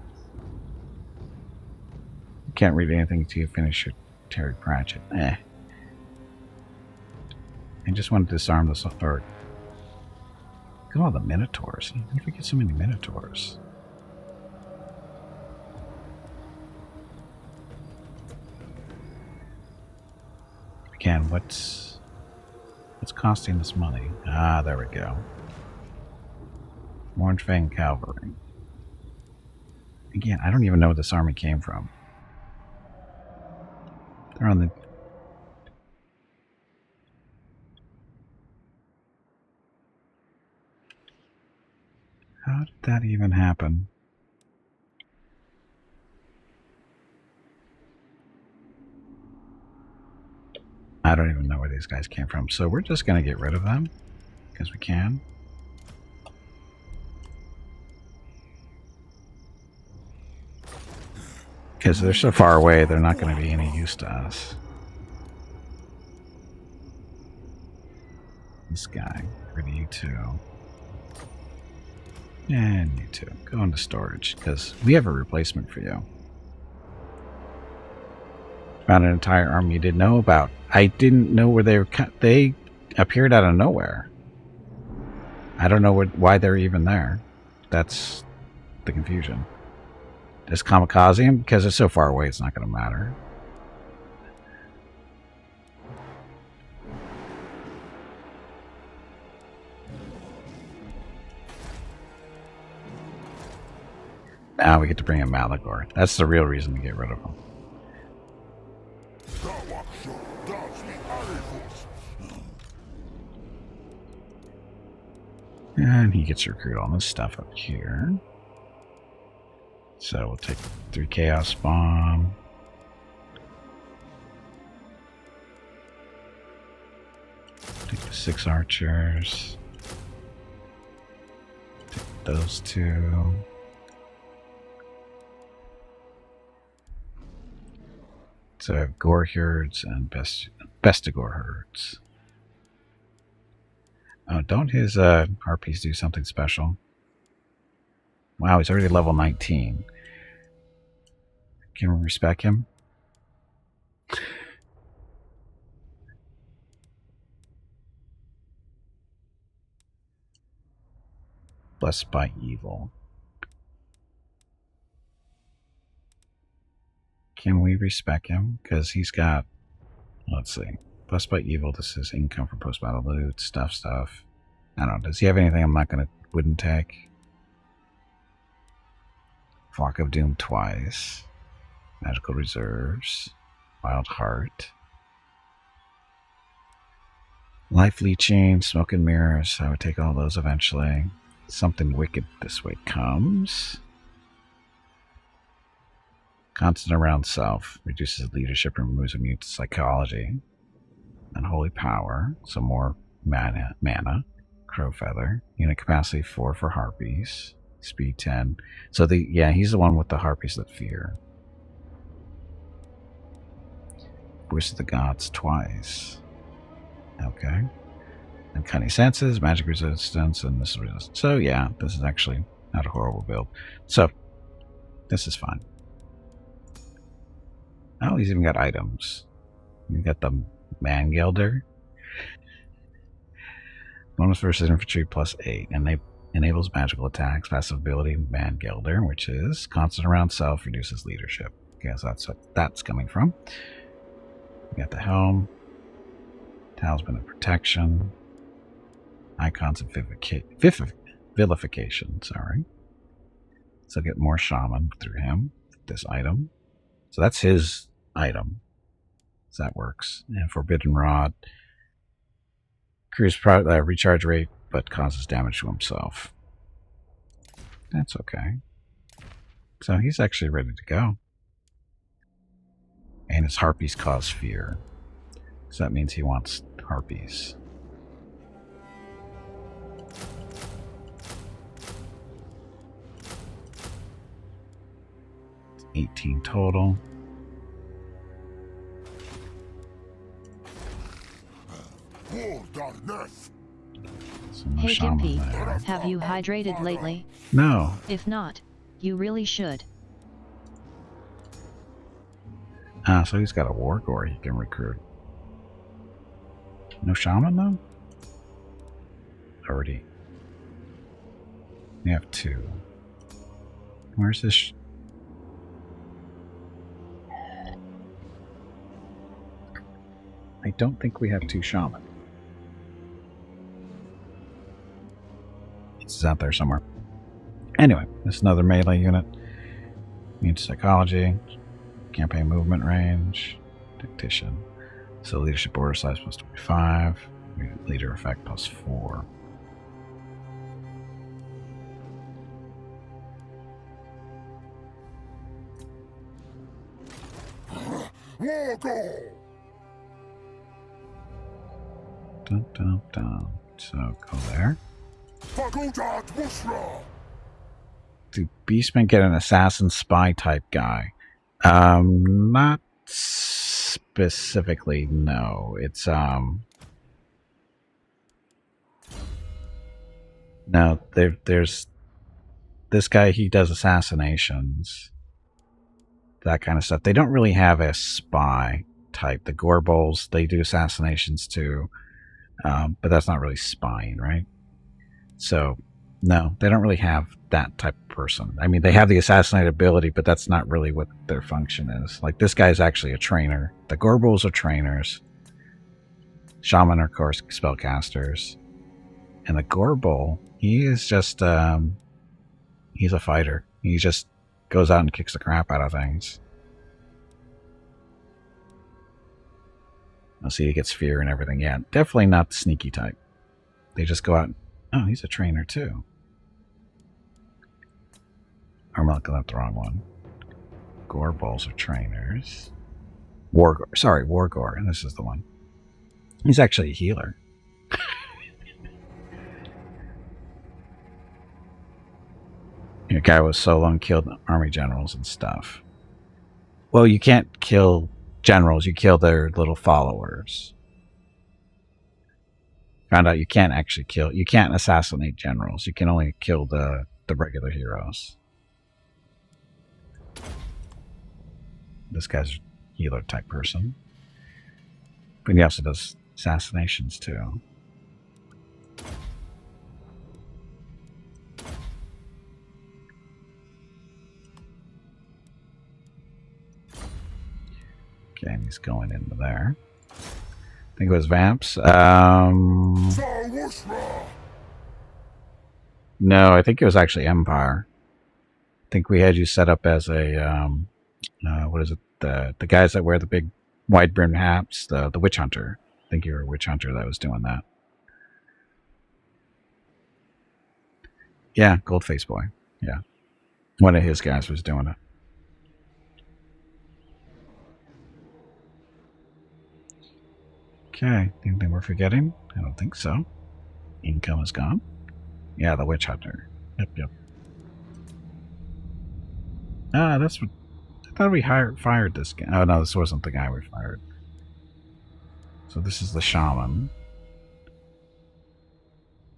can't read anything until you finish your Terry Pratchett. I just want to disarm this. Or look at all the Minotaurs. How did we get so many Minotaurs? Again, what's What's costing us money? Ah, there we go. Orange Fang Cavalry. Again, I don't even know where this army came from. They're on the... How did that even happen? I don't even know where these guys came from. So we're just going to get rid of them. Because we can. Because they're so far away, they're not going to be any use to us. This guy. Rid of you two. And you two. Go into storage. Because we have a replacement for you. Found an entire army you didn't know about. I didn't know where they were. They appeared out of nowhere. I don't know why they're even there. That's the confusion. Just kamikaze him? Because it's so far away, it's not going to matter. Now we get to bring in Morghur. That's the real reason to get rid of him. And he gets to recruit all this stuff up here. So we'll take 3 Chaos Bomb. Take the 6 archers. Take those 2. So I have Morghurs and Bestigor herds. Oh, don't his harpies do something special? Wow, he's already level 19. Can we respec him? Blessed by evil. Can we respec him? Because he's got, let's see. Blessed by evil, this is income from post-battle loot, stuff. I don't know, does he have anything I'm not gonna, wouldn't take? Flock of Doom twice. Magical Reserves. Wild Heart. Life Leeching, Smoke and Mirrors. I would take all those eventually. Something wicked this way comes. Constant around self. Reduces leadership and removes immune to psychology. Unholy Power. Some more mana. Crow Feather. Unit capacity 4 for Harpies. Speed 10. So he's the one with the Harpies that fear. Voice of the Gods twice. Okay. And Cunning Senses, Magic Resistance, and Missile Resistance. So yeah, this is actually not a horrible build. So, this is fine. Oh, he's even got items. You got the Mangelder. Bonus versus infantry plus 8. And they enables magical attacks. Passive ability Mangelder, which is constant around self, reduces leadership. Okay, so that's what that's coming from. We got the helm. Talisman of protection. Icons of vilification, sorry. So get more shaman through him. This item. So that's his item. So that works. And Forbidden Rod. Cruise recharge rate, but causes damage to himself. That's okay. So he's actually ready to go. And his harpies cause fear. So that means he wants harpies. It's 18 total. Hey Gimpy, have you hydrated lately? No. If not, you really should. So he's got a Morghur he can recruit. No shaman though? Already. We have 2. Where's this? I don't think we have 2 shaman. is out there somewhere. Anyway, this is another melee unit. Immune psychology, campaign movement range, tactician. So leadership order size plus 25, leader effect plus 4. Morghur! Dun, dun, dun. So go there. Fagudat Wushra! Do Beastmen get an assassin spy type guy? Not specifically, no. It's no, there's this guy, he does assassinations, that kind of stuff. They don't really have a spy type. The Gorbals, they do assassinations too, but that's not really spying, right? So no, they don't really have that type of person. I mean, they have the assassinate ability, but that's not really what their function is. Like, this guy's actually a trainer. The Gorbals are trainers. Shaman are, of course, spellcasters. And the Gorbal, he is just, he's a fighter. He just goes out and kicks the crap out of things. I'll see, he gets fear and everything. Yeah, definitely not the sneaky type. They just go out and, oh, he's a trainer too. I'm looking at the wrong one. Gorbals are trainers. Morghur, and this is the one. He's actually a healer. Your guy was solo and killed army generals and stuff. Well, you can't kill generals, you kill their little followers. Found out you can't actually kill, you can't assassinate generals, you can only kill the regular heroes. This guy's a healer type person. But he also does assassinations too. Okay, and he's going into there. I think it was Vamps. No, I think it was actually Empire. I think we had you set up as a what is it? The guys that wear the big wide brimmed hats, the witch hunter. I think you were a witch hunter that was doing that. Yeah, Goldface Boy. Yeah. One of his guys was doing it. Okay, anything we're forgetting? I don't think so. Income is gone. Yeah, the witch hunter. Yep. Ah, that's what I thought we fired this guy. Oh no, this wasn't the guy we fired. So this is the shaman.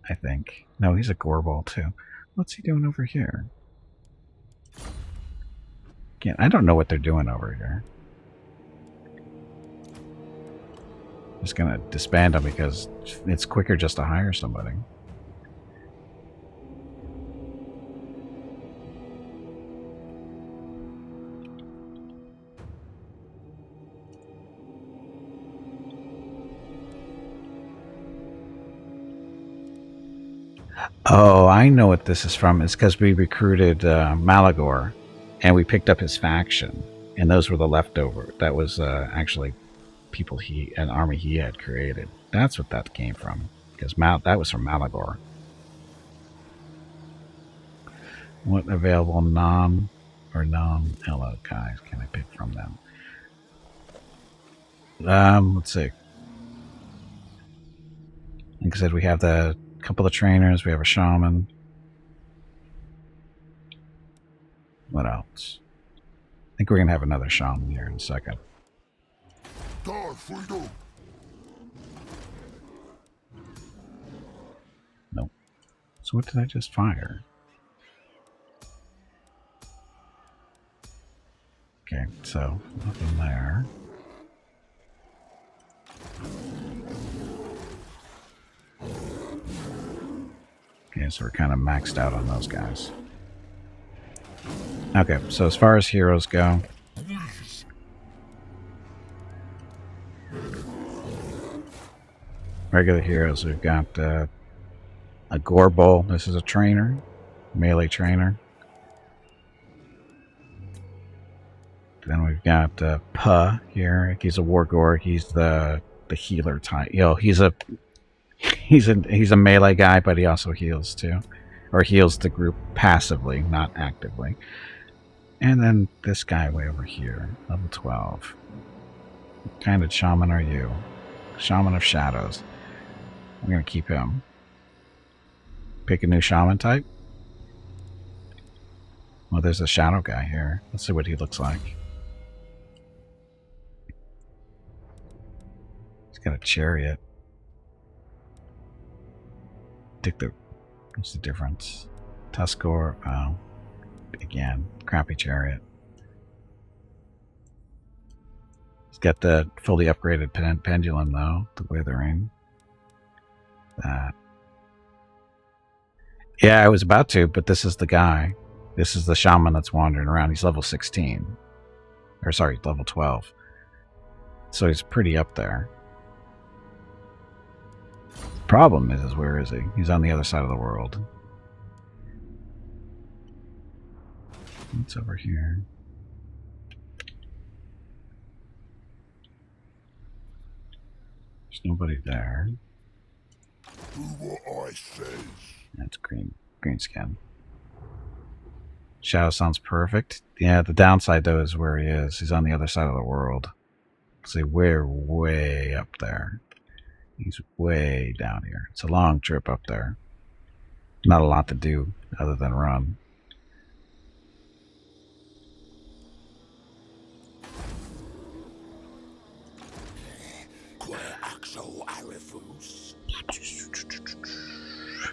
I think. No, he's a Gorbal too. What's he doing over here? Again, I don't know what they're doing over here. Just gonna disband them because it's quicker just to hire somebody. Oh, I know what this is from. It's because we recruited Morghur, and we picked up his faction, and those were the leftover. That was actually people an army he had created. That's what that came from, because that was from Morghur. What available non-Elo guys can I pick from them? Let's see. Like I said, we have the couple of trainers, we have a shaman. What else? I think we're gonna have another shaman here in a second. Nope. So what did I just fire? Okay, so nothing there. Okay, so we're kind of maxed out on those guys. Okay, so as far as heroes go, regular heroes, we've got A Gorbol. This is a trainer. Melee trainer. Then we've got Puh here. He's a Morghur. He's the healer type. You know, he's a melee guy, but he also heals too, or heals the group passively, not actively. And then this guy way over here, level 12. What kind of shaman are you? Shaman of Shadows. I'm gonna keep him. Pick a new shaman type. Well, there's a shadow guy here. Let's see what he looks like. Got a chariot. What's the difference? Tuskor, oh, again, crappy chariot. It's got the fully upgraded pendulum though, the withering. That. Yeah, I was about to, but this is the guy. This is the shaman that's wandering around. He's level 16. Or sorry, level 12. So he's pretty up there. Problem is where is he? He's on the other side of the world. What's over here? There's nobody there. Do what I says. That's green skin. Shadow sounds perfect. Yeah, the downside though is where he is. He's on the other side of the world. See, we're way up there. He's way down here. It's a long trip up there. Not a lot to do other than run.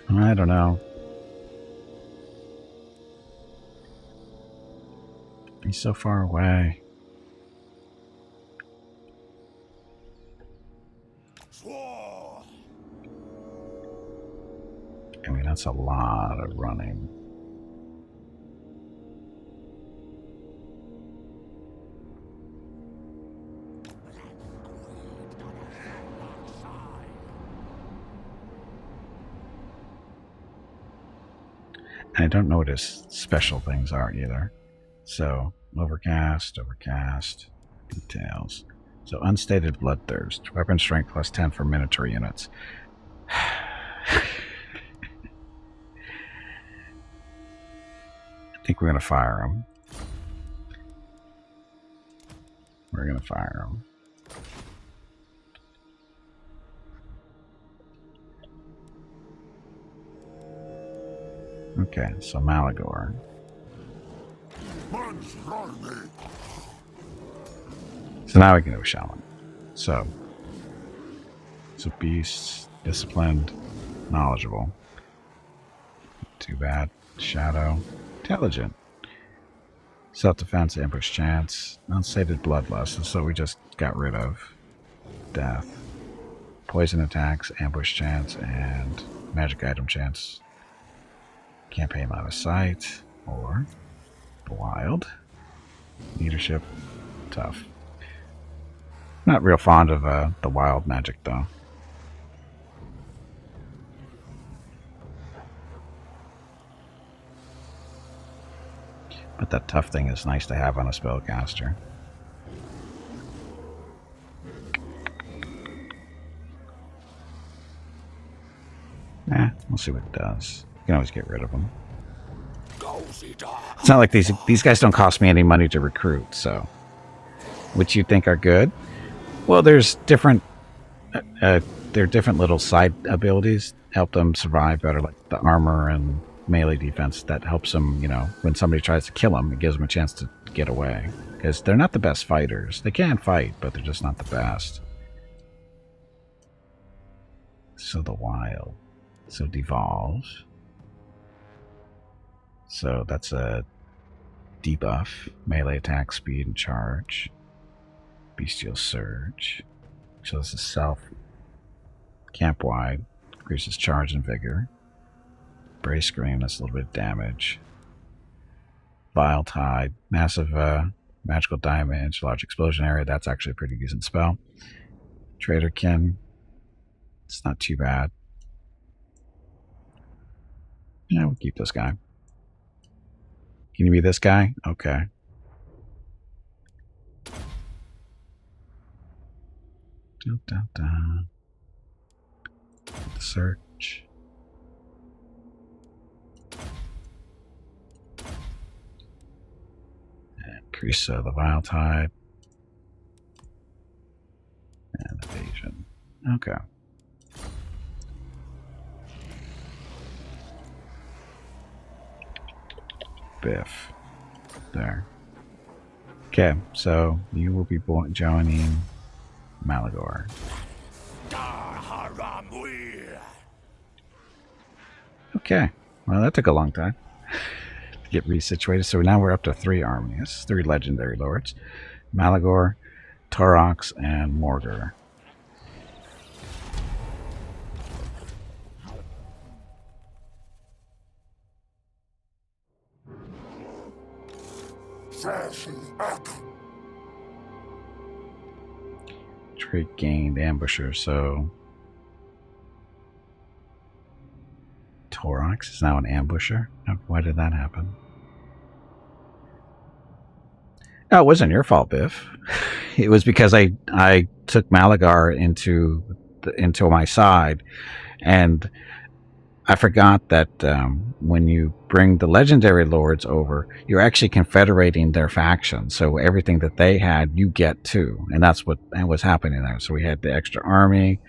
I don't know. He's so far away. I mean, that's a lot of running. And I don't know what his special things are either. So, overcast, details. So, unstated bloodthirst. Weapon strength plus 10 for miniature units. I think we're going to fire him. We're going to fire him. Okay, so Morghur. So now we can do a shaman. So beast, disciplined, knowledgeable. Too bad. Shadow, intelligent. Self-defense, ambush chance, unstated bloodlust. So we just got rid of death. Poison attacks, ambush chance, and magic item chance. Campaign line of sight, or wild. Leadership, tough. Not real fond of the wild magic though. But that tough thing is nice to have on a spellcaster. We'll see what it does. You can always get rid of them. It's not like these guys don't cost me any money to recruit, so. Which you think are good? Well, there's different little side abilities help them survive better, like the armor and melee defense that helps them, you know, when somebody tries to kill them, it gives them a chance to get away. Because they're not the best fighters. They can fight, but they're just not the best. So the wild. So devolve. So that's a debuff. Melee attack, speed, and charge. Bestial surge. So this is self. Camp wide. Increases charge and vigor. Brace scream, that's a little bit of damage. Vile tide. Massive magical damage. Large explosion area. That's actually a pretty decent spell. Traderkin. It's not too bad. Yeah, we'll keep this guy. Can you be this guy? Okay. Dun, dun, dun. Search. Increase the vile tide. And evasion. Okay. Biff. There. Okay, so you will be joining Morghur. Okay, well that took a long time to get resituated. So now we're up to 3 armies, 3 legendary lords: Morghur, Taurox, and Morghur. Trait gained ambusher, so Taurox is now an ambusher. Why did that happen? Oh, it wasn't your fault, Biff. It was because I took Morghur into my side, and I forgot that when you bring the legendary lords over, you're actually confederating their faction. So everything that they had, you get too, and that's what was happening there. So we had the extra army,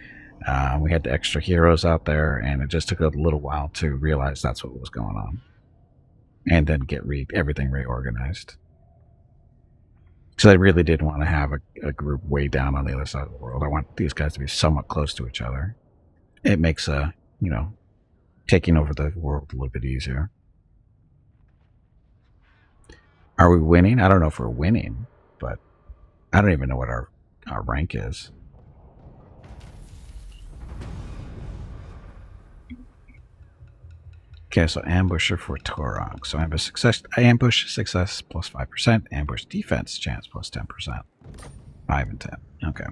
we had the extra heroes out there, and it just took a little while to realize that's what was going on, and then get everything reorganized. So I really did want to have a group way down on the other side of the world. I want these guys to be somewhat close to each other. It makes taking over the world a little bit easier. Are we winning? I don't know if we're winning, but I don't even know what our rank is. Okay, so ambusher for Taurox. So ambush success plus 5%, ambush defense chance plus 10%. 5 and 10. Okay.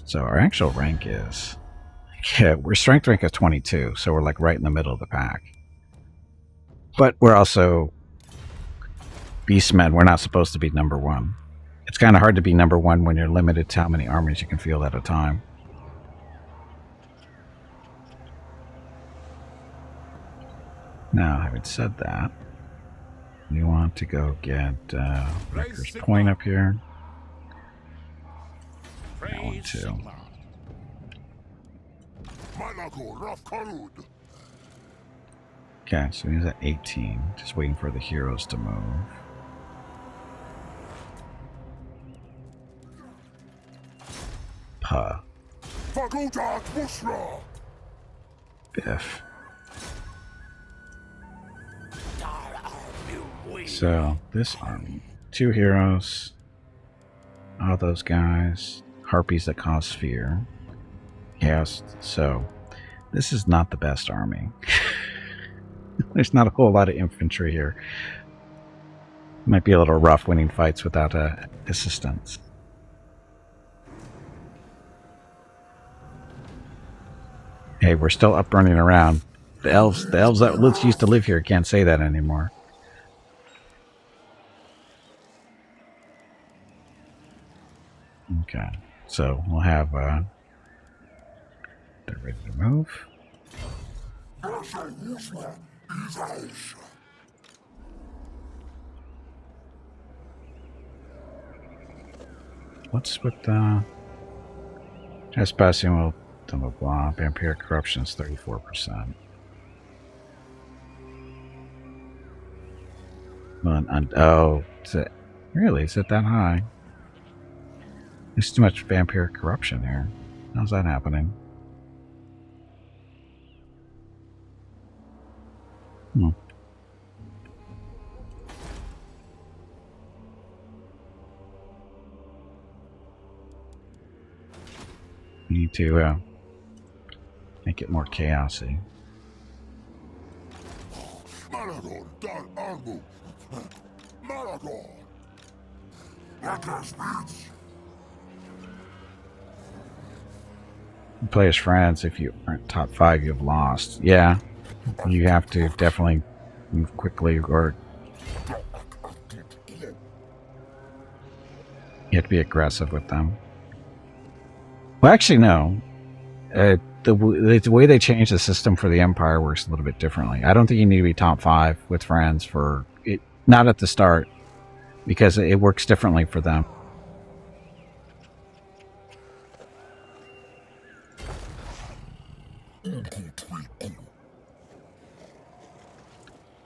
So our actual rank is, yeah, we're strength rank of 22, so we're like right in the middle of the pack. But we're also Beastmen. We're not supposed to be number 1. It's kind of hard to be number 1 when you're limited to how many armies you can field at a time. Now, having said that, we want to go get Wrecker's Point up here. That one too. Okay, so he's at 18. Just waiting for the heroes to move. Puh. Biff. So, this army. 2 heroes. All those guys. Harpies that cause fear. Chaos. So, this is not the best army. There's not a whole lot of infantry here. Might be a little rough winning fights without assistance. Hey, we're still up running around. The elves that used to live here can't say that anymore. Okay, so we'll have they're ready to move. What's with trespassing will blah blah blah. Vampiric corruption is 34%. Oh, really? Is it that high? There's too much vampiric corruption here. How's that happening? We need to make it more chaosy. You play as friends. If you aren't top 5, you've lost. Yeah, You have to definitely move quickly, or you have to be aggressive with them. Well, actually, no. The way they changed the system for the Empire works a little bit differently. I don't think you need to be top 5 with friends for it. Not at the start, because it works differently for them.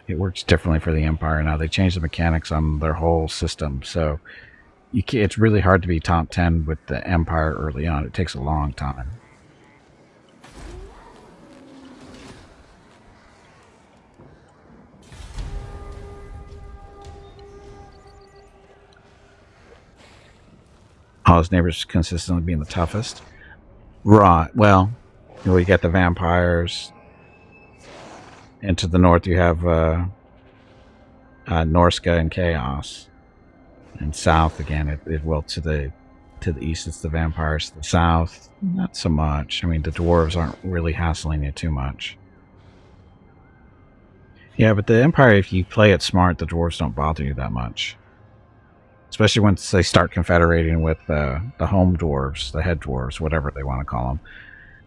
It works differently for the Empire now. They changed the mechanics on their whole system, so it's really hard to be top 10 with the Empire early on. It takes a long time. All his neighbors consistently being the toughest. Right. Well, you get the vampires. And to the north, you have Norska and Chaos. And south, again, to the east, it's the vampires. To the south, not so much. I mean, the dwarves aren't really hassling you too much. Yeah, but the Empire, if you play it smart, the dwarves don't bother you that much. Especially once they start confederating with the home dwarves, the head dwarves, whatever they want to call them.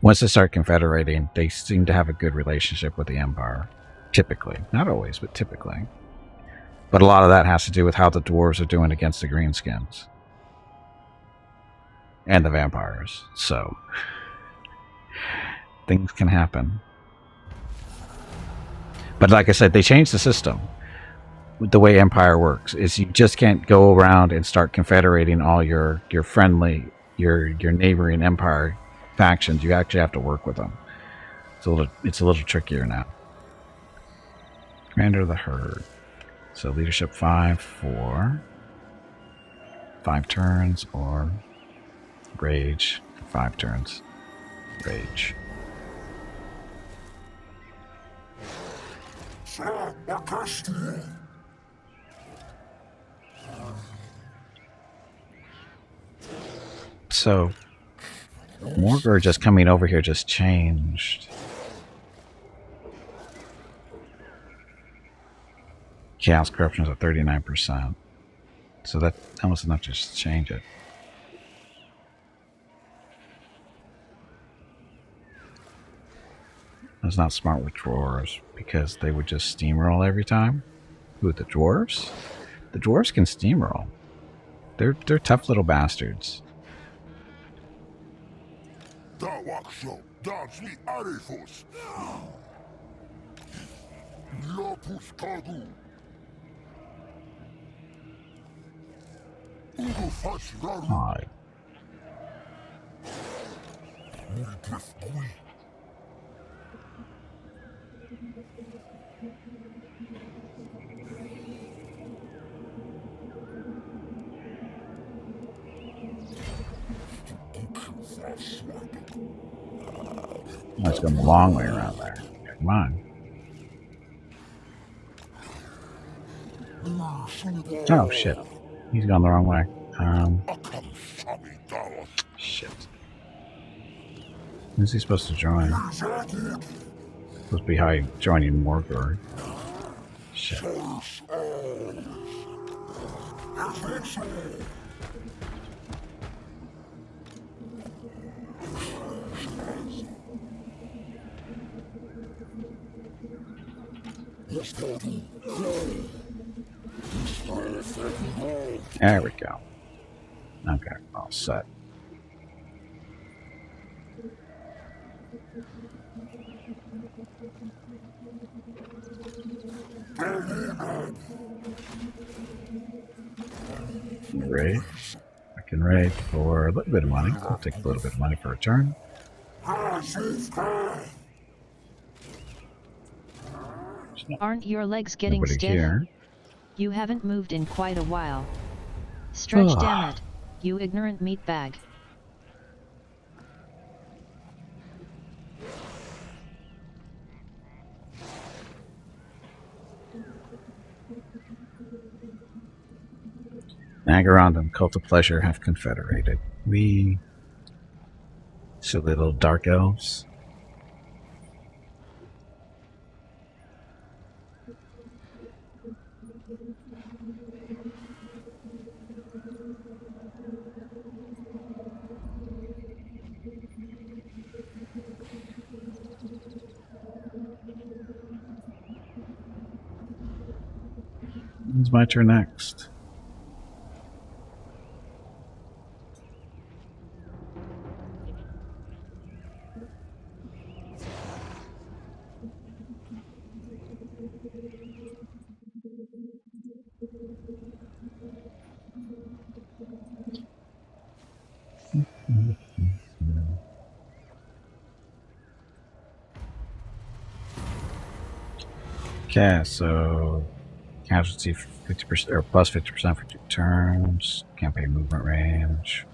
Once they start confederating, they seem to have a good relationship with the Empire. Typically. Not always, but typically. But a lot of that has to do with how the dwarves are doing against the greenskins. And the vampires. So, things can happen. But like I said, they changed the system. The way Empire works is you just can't go around and start confederating all your friendly, your neighboring Empire factions. You actually have to work with them. It's a little trickier now. Commander of the Herd. So leadership 5 for 5 turns, or rage for 5 turns. Rage. So Morghur just coming over here just changed. Chaos corruption is at 39%. So that was enough to just change it. That's not smart with dwarves, because they would just steamroll every time. Who, the dwarves? The dwarves can steamroll. They're tough little bastards. Hi. Let's go the long way around there. Come on. Oh, shit. He's gone the wrong way. Shit. Who's he supposed to join? Supposed to be joining Morghur. Shit. There we go. Okay, all set. Raid. I can raid for a little bit of money. I'll take a little bit of money for a turn. Aren't your legs getting Nobody stiff? here. You haven't moved in quite a while. Stretch, damn it, you ignorant meatbag. Nagaroth and Cult of Pleasure have confederated. We silly little dark elves. It's my turn next. Okay, so casualty 50% or plus 50% for 2 turns. Campaign movement range.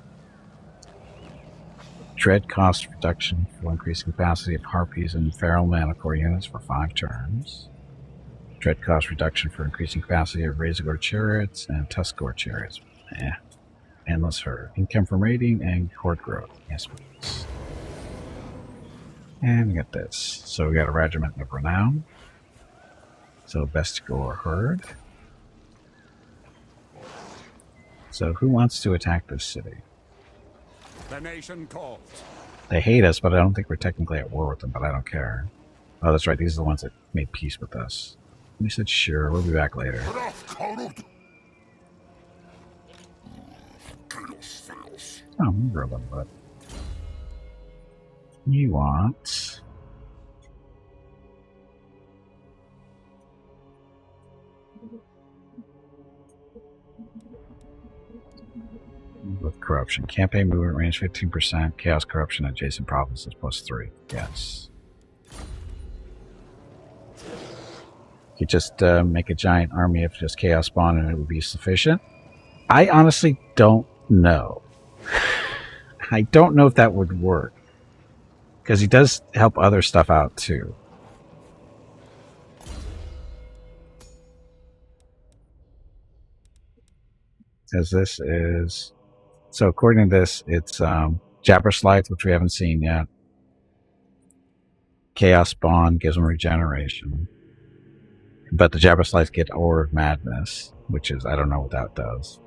Dread cost reduction for increasing capacity of harpies and feral manicore units for 5 turns. Dread cost reduction for increasing capacity of Razorgore chariots and Tuskgore chariots. Endless herd. Income from raiding and court growth. Yes, please. And we got this. So we got a regiment of renown. So Bestigore herd. So who wants to attack this city? The nation calls. They hate us, but I don't think we're technically at war with them, but I don't care. Oh, that's right. These are the ones that made peace with us. We said, sure, we'll be back later. Oh, we're a little bit. You want... with corruption. Campaign movement range 15%. Chaos corruption adjacent provinces plus 3. Yes. You just make a giant army of just chaos spawn and it would be sufficient. I honestly don't know. I don't know if that would work. Because he does help other stuff out too. As this is... So according to this, it's Jabberslides, which we haven't seen yet. Chaos Spawn gives them regeneration. But the Jabberslides get Aura of Madness, which is, I don't know what that does.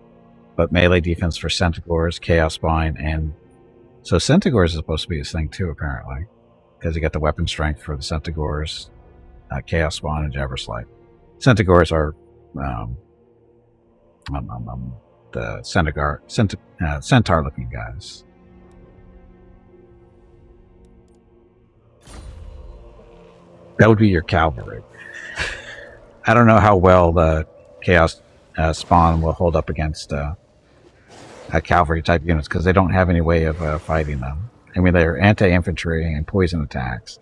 But melee defense for Centaurs, Chaos Spawn, and... So Centaurs is supposed to be his thing too, apparently. Because you got the weapon strength for the Centaurs, Chaos Spawn, and Jabberslide. Centaurs are... the centaur-looking guys. That would be your cavalry. I don't know how well the Chaos Spawn will hold up against cavalry-type units, because they don't have any way of fighting them. I mean, they're anti-infantry and poison attacks,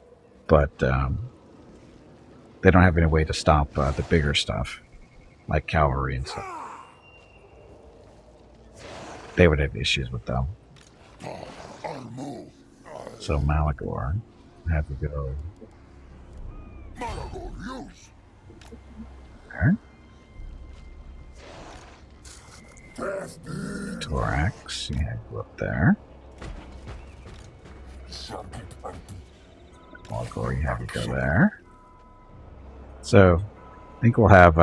but they don't have any way to stop the bigger stuff, like cavalry and stuff. They would have issues with them. So Malagor, I have to go. There. Thorax, yeah, go up there. Malagor, you have to go there. So, I think we'll have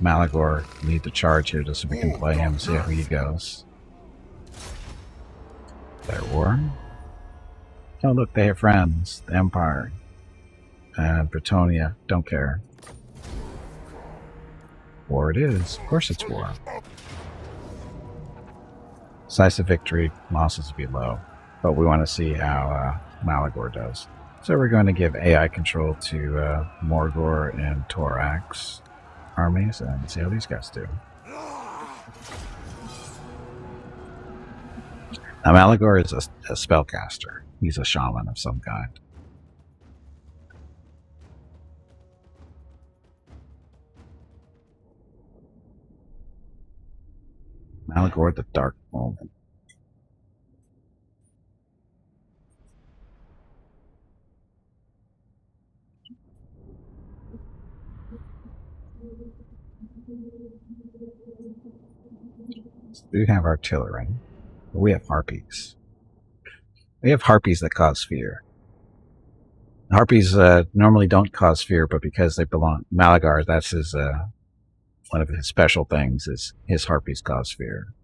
Malagor lead the charge here just so we can play him and see how he goes. Their war. Oh, look, they have friends. The Empire. And Bretonia. Don't care. War it is. Of course it's war. Decisive victory. Losses will be low. But we want to see how Malagor does. So we're going to give AI control to Morghur and Thorax armies and see how these guys do. Now, Malagor is a spellcaster. He's a shaman of some kind. Malagor the Dark Moment. We have artillery. But we have harpies. We have harpies that cause fear. Harpies normally don't cause fear, but because they belong... Malagor, that's his... one of his special things is his harpies cause fear.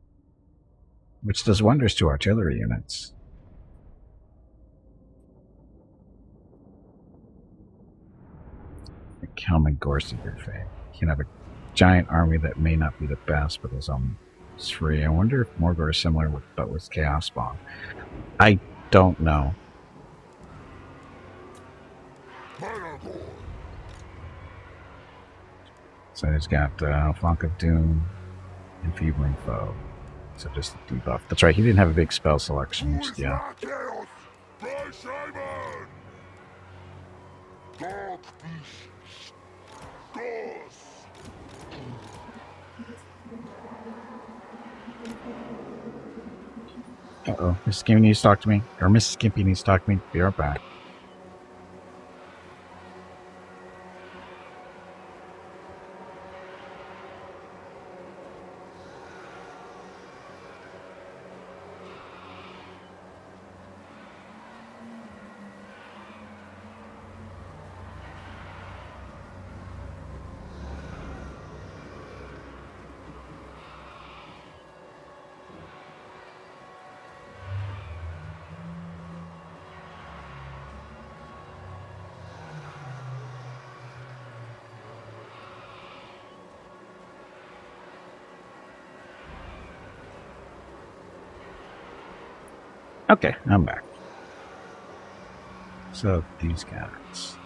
Which does wonders to artillery units. Kelman Gorsi, your fate. You can have a giant army that may not be the best, but is free. I wonder if Morghur is similar, but with Chaos Spawn. I don't know. So he's got Flank of Doom, Enfeebling Foe. So just the debuff. That's right, he didn't have a big spell selection. Yeah. Uh-oh, Mrs. Skimpy needs to talk to me. Or Mrs. Skimpy needs to talk to me. Be right back. Okay, I'm back. So these guys.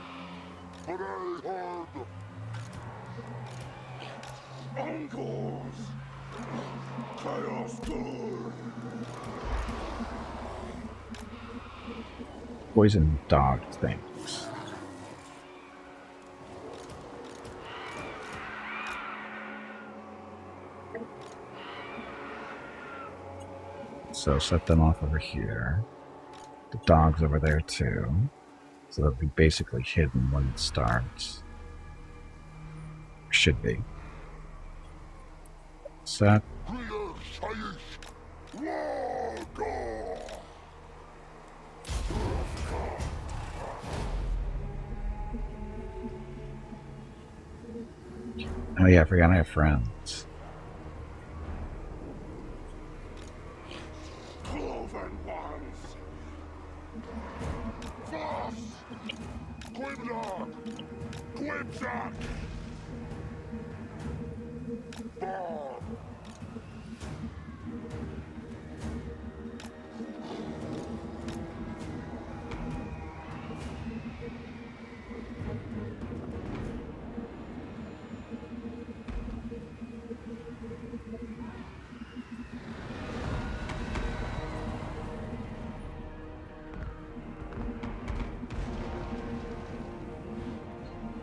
Poison dog things. So set them off over here. The dog's over there too. So they'll be basically hidden when it starts. Should be. Set. Oh yeah, I forgot I have friends.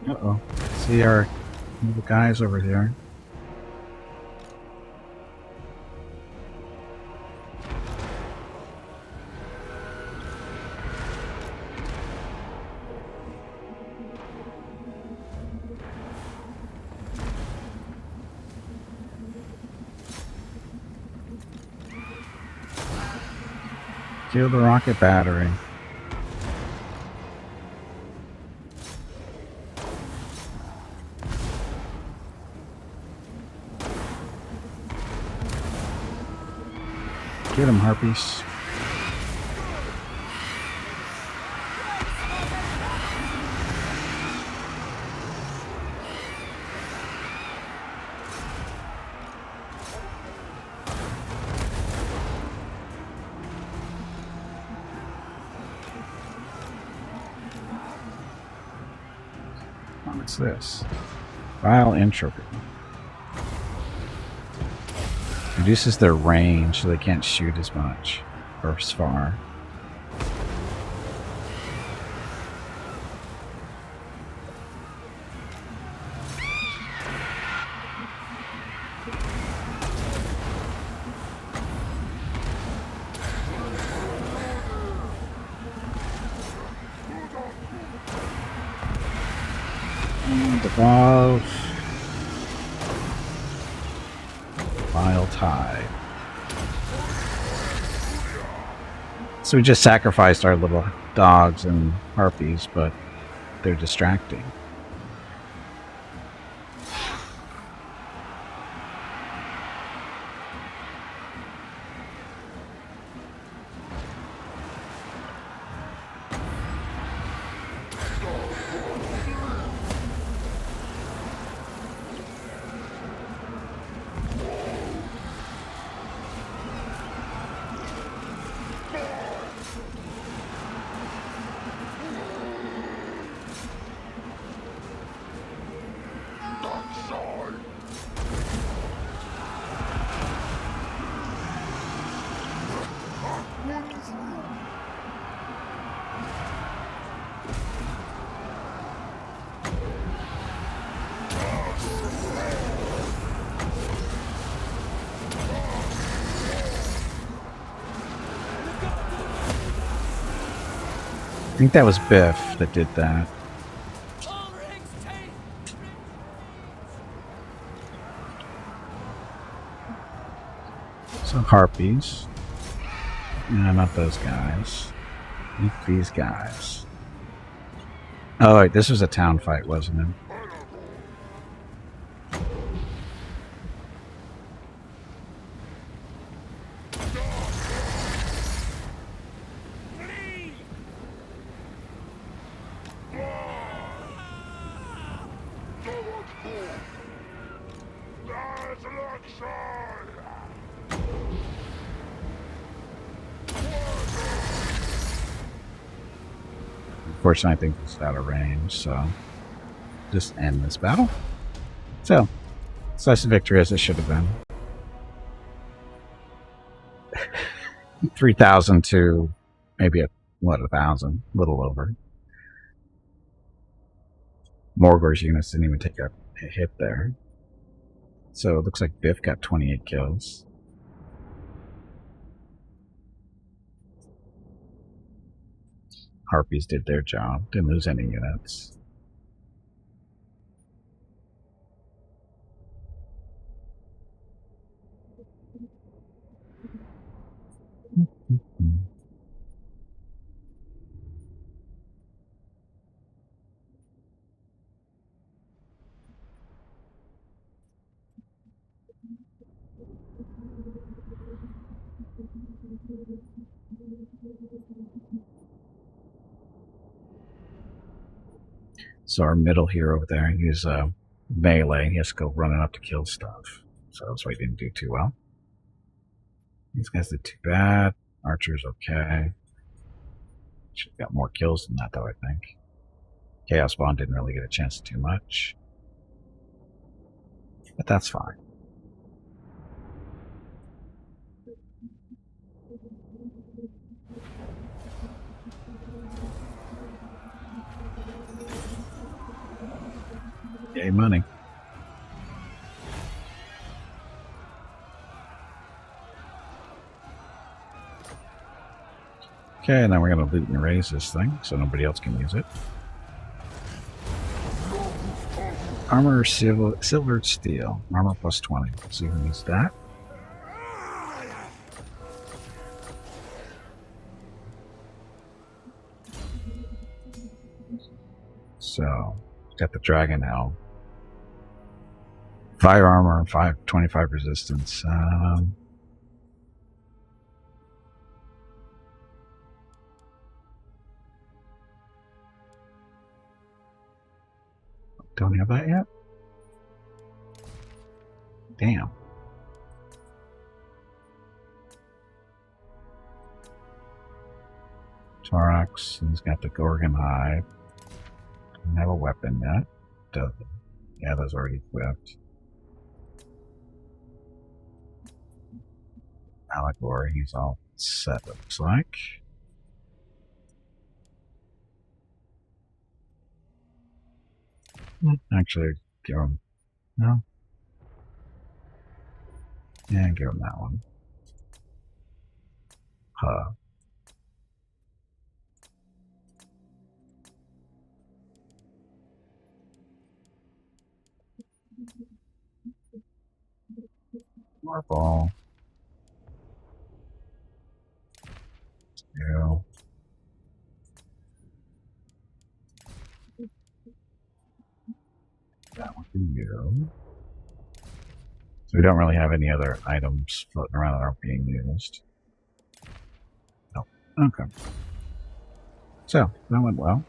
Uh-oh. See our the guys over here. Kill the rocket battery. Get him, harpies. What's this? Vile entropy. Reduces their range so they can't shoot as much or as far. And above. Vile tide. So we just sacrificed our little dogs and harpies, but they're distracting. think that was Biff that did that. So harpies. No, not those guys. These guys. Oh, wait, this was a town fight, wasn't it? Unfortunately, I think it's out of range, so just end this battle. So, such a victory as it should have been. 3,000 to maybe 1,000, a little over. Morghur's units didn't even take a hit there. So it looks like Biff got 28 kills. Harpies did their job, didn't lose any units. So our middle hero over there, he's melee. He has to go running up to kill stuff. So that's why he didn't do too well. These guys did too bad. Archer's okay. Should have got more kills than that, though, I think. Chaos Spawn didn't really get a chance to do much. But that's fine. Yay, money. Okay, now we're going to loot and raise this thing so nobody else can use it. Armor, silver, steel. Armor plus 20. Let's see who needs that. So, got the Dragon Helm. Fire armor and 25 resistance. Don't have that yet? Damn. Thorax, he's got the Gorgon hide. Doesn't have a weapon yet. Doesn't. Yeah, that's already equipped. Allegory, he's all set, looks like. Actually, give him. No? Yeah, give him that one. Huh. Marble. Yeah. That one for you. So we don't really have any other items floating around that aren't being used. Nope. Okay. So, that went well.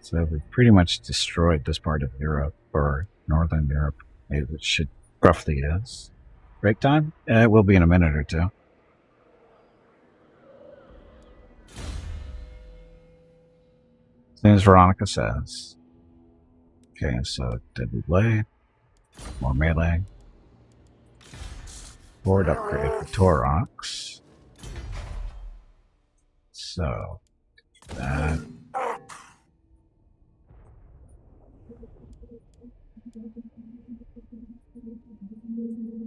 So we've pretty much destroyed this part of Europe, or Northern Europe, it should roughly is. Break time? It will be in a minute or two. As Veronica says. Okay, so Deadly Blade, more melee, board upgrade for Torox. So, that.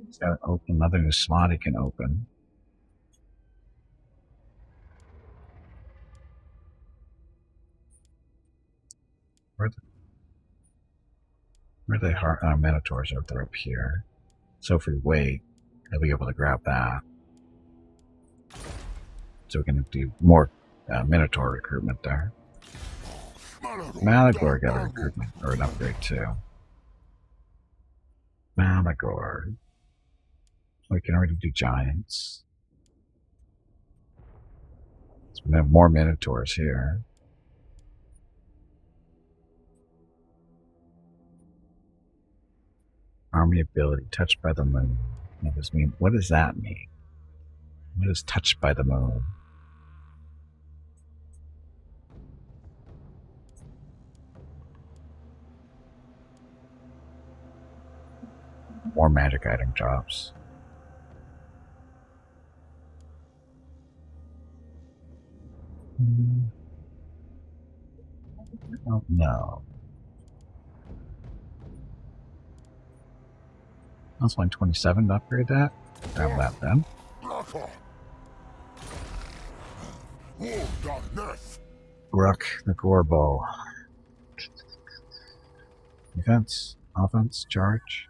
It's got to open another new slot he can open. Where are the Minotaurs? Are they're up here. So if we wait, they'll be able to grab that. So we can do more Minotaur recruitment there. Morghur got a recruitment, or an upgrade too. Morghur. We can already do giants. So we have more Minotaurs here. Army ability, touched by the moon. What does mean? What does that mean? What is touched by the moon? More magic item drops. Oh, no. That's 127 to upgrade that. Grab that then. Rook the Gorbo. Defense, offense, charge.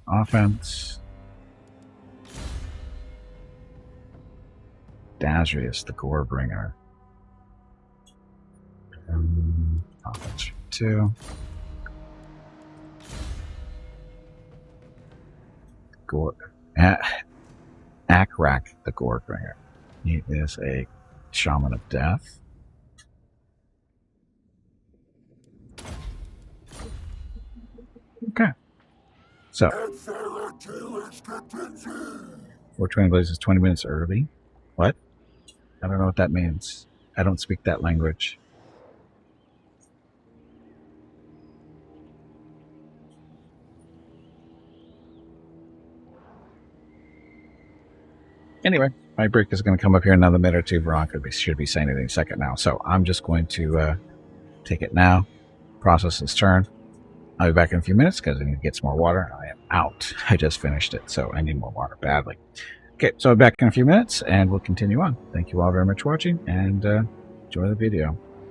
Offense. Dazrius the Gorebringer. Offense 2. Akrak the Gorebringer. He is a shaman of death. Okay. So 420 Blaze is 20 minutes early. What? I don't know what that means. I don't speak that language. Anyway, my break is going to come up here in another minute or two. Veronica should be saying it any second now. So I'm just going to take it now, process this turn. I'll be back in a few minutes because I need to get some more water. I am out. I just finished it, so I need more water badly. Okay, so I'll be back in a few minutes, and we'll continue on. Thank you all very much for watching, and enjoy the video.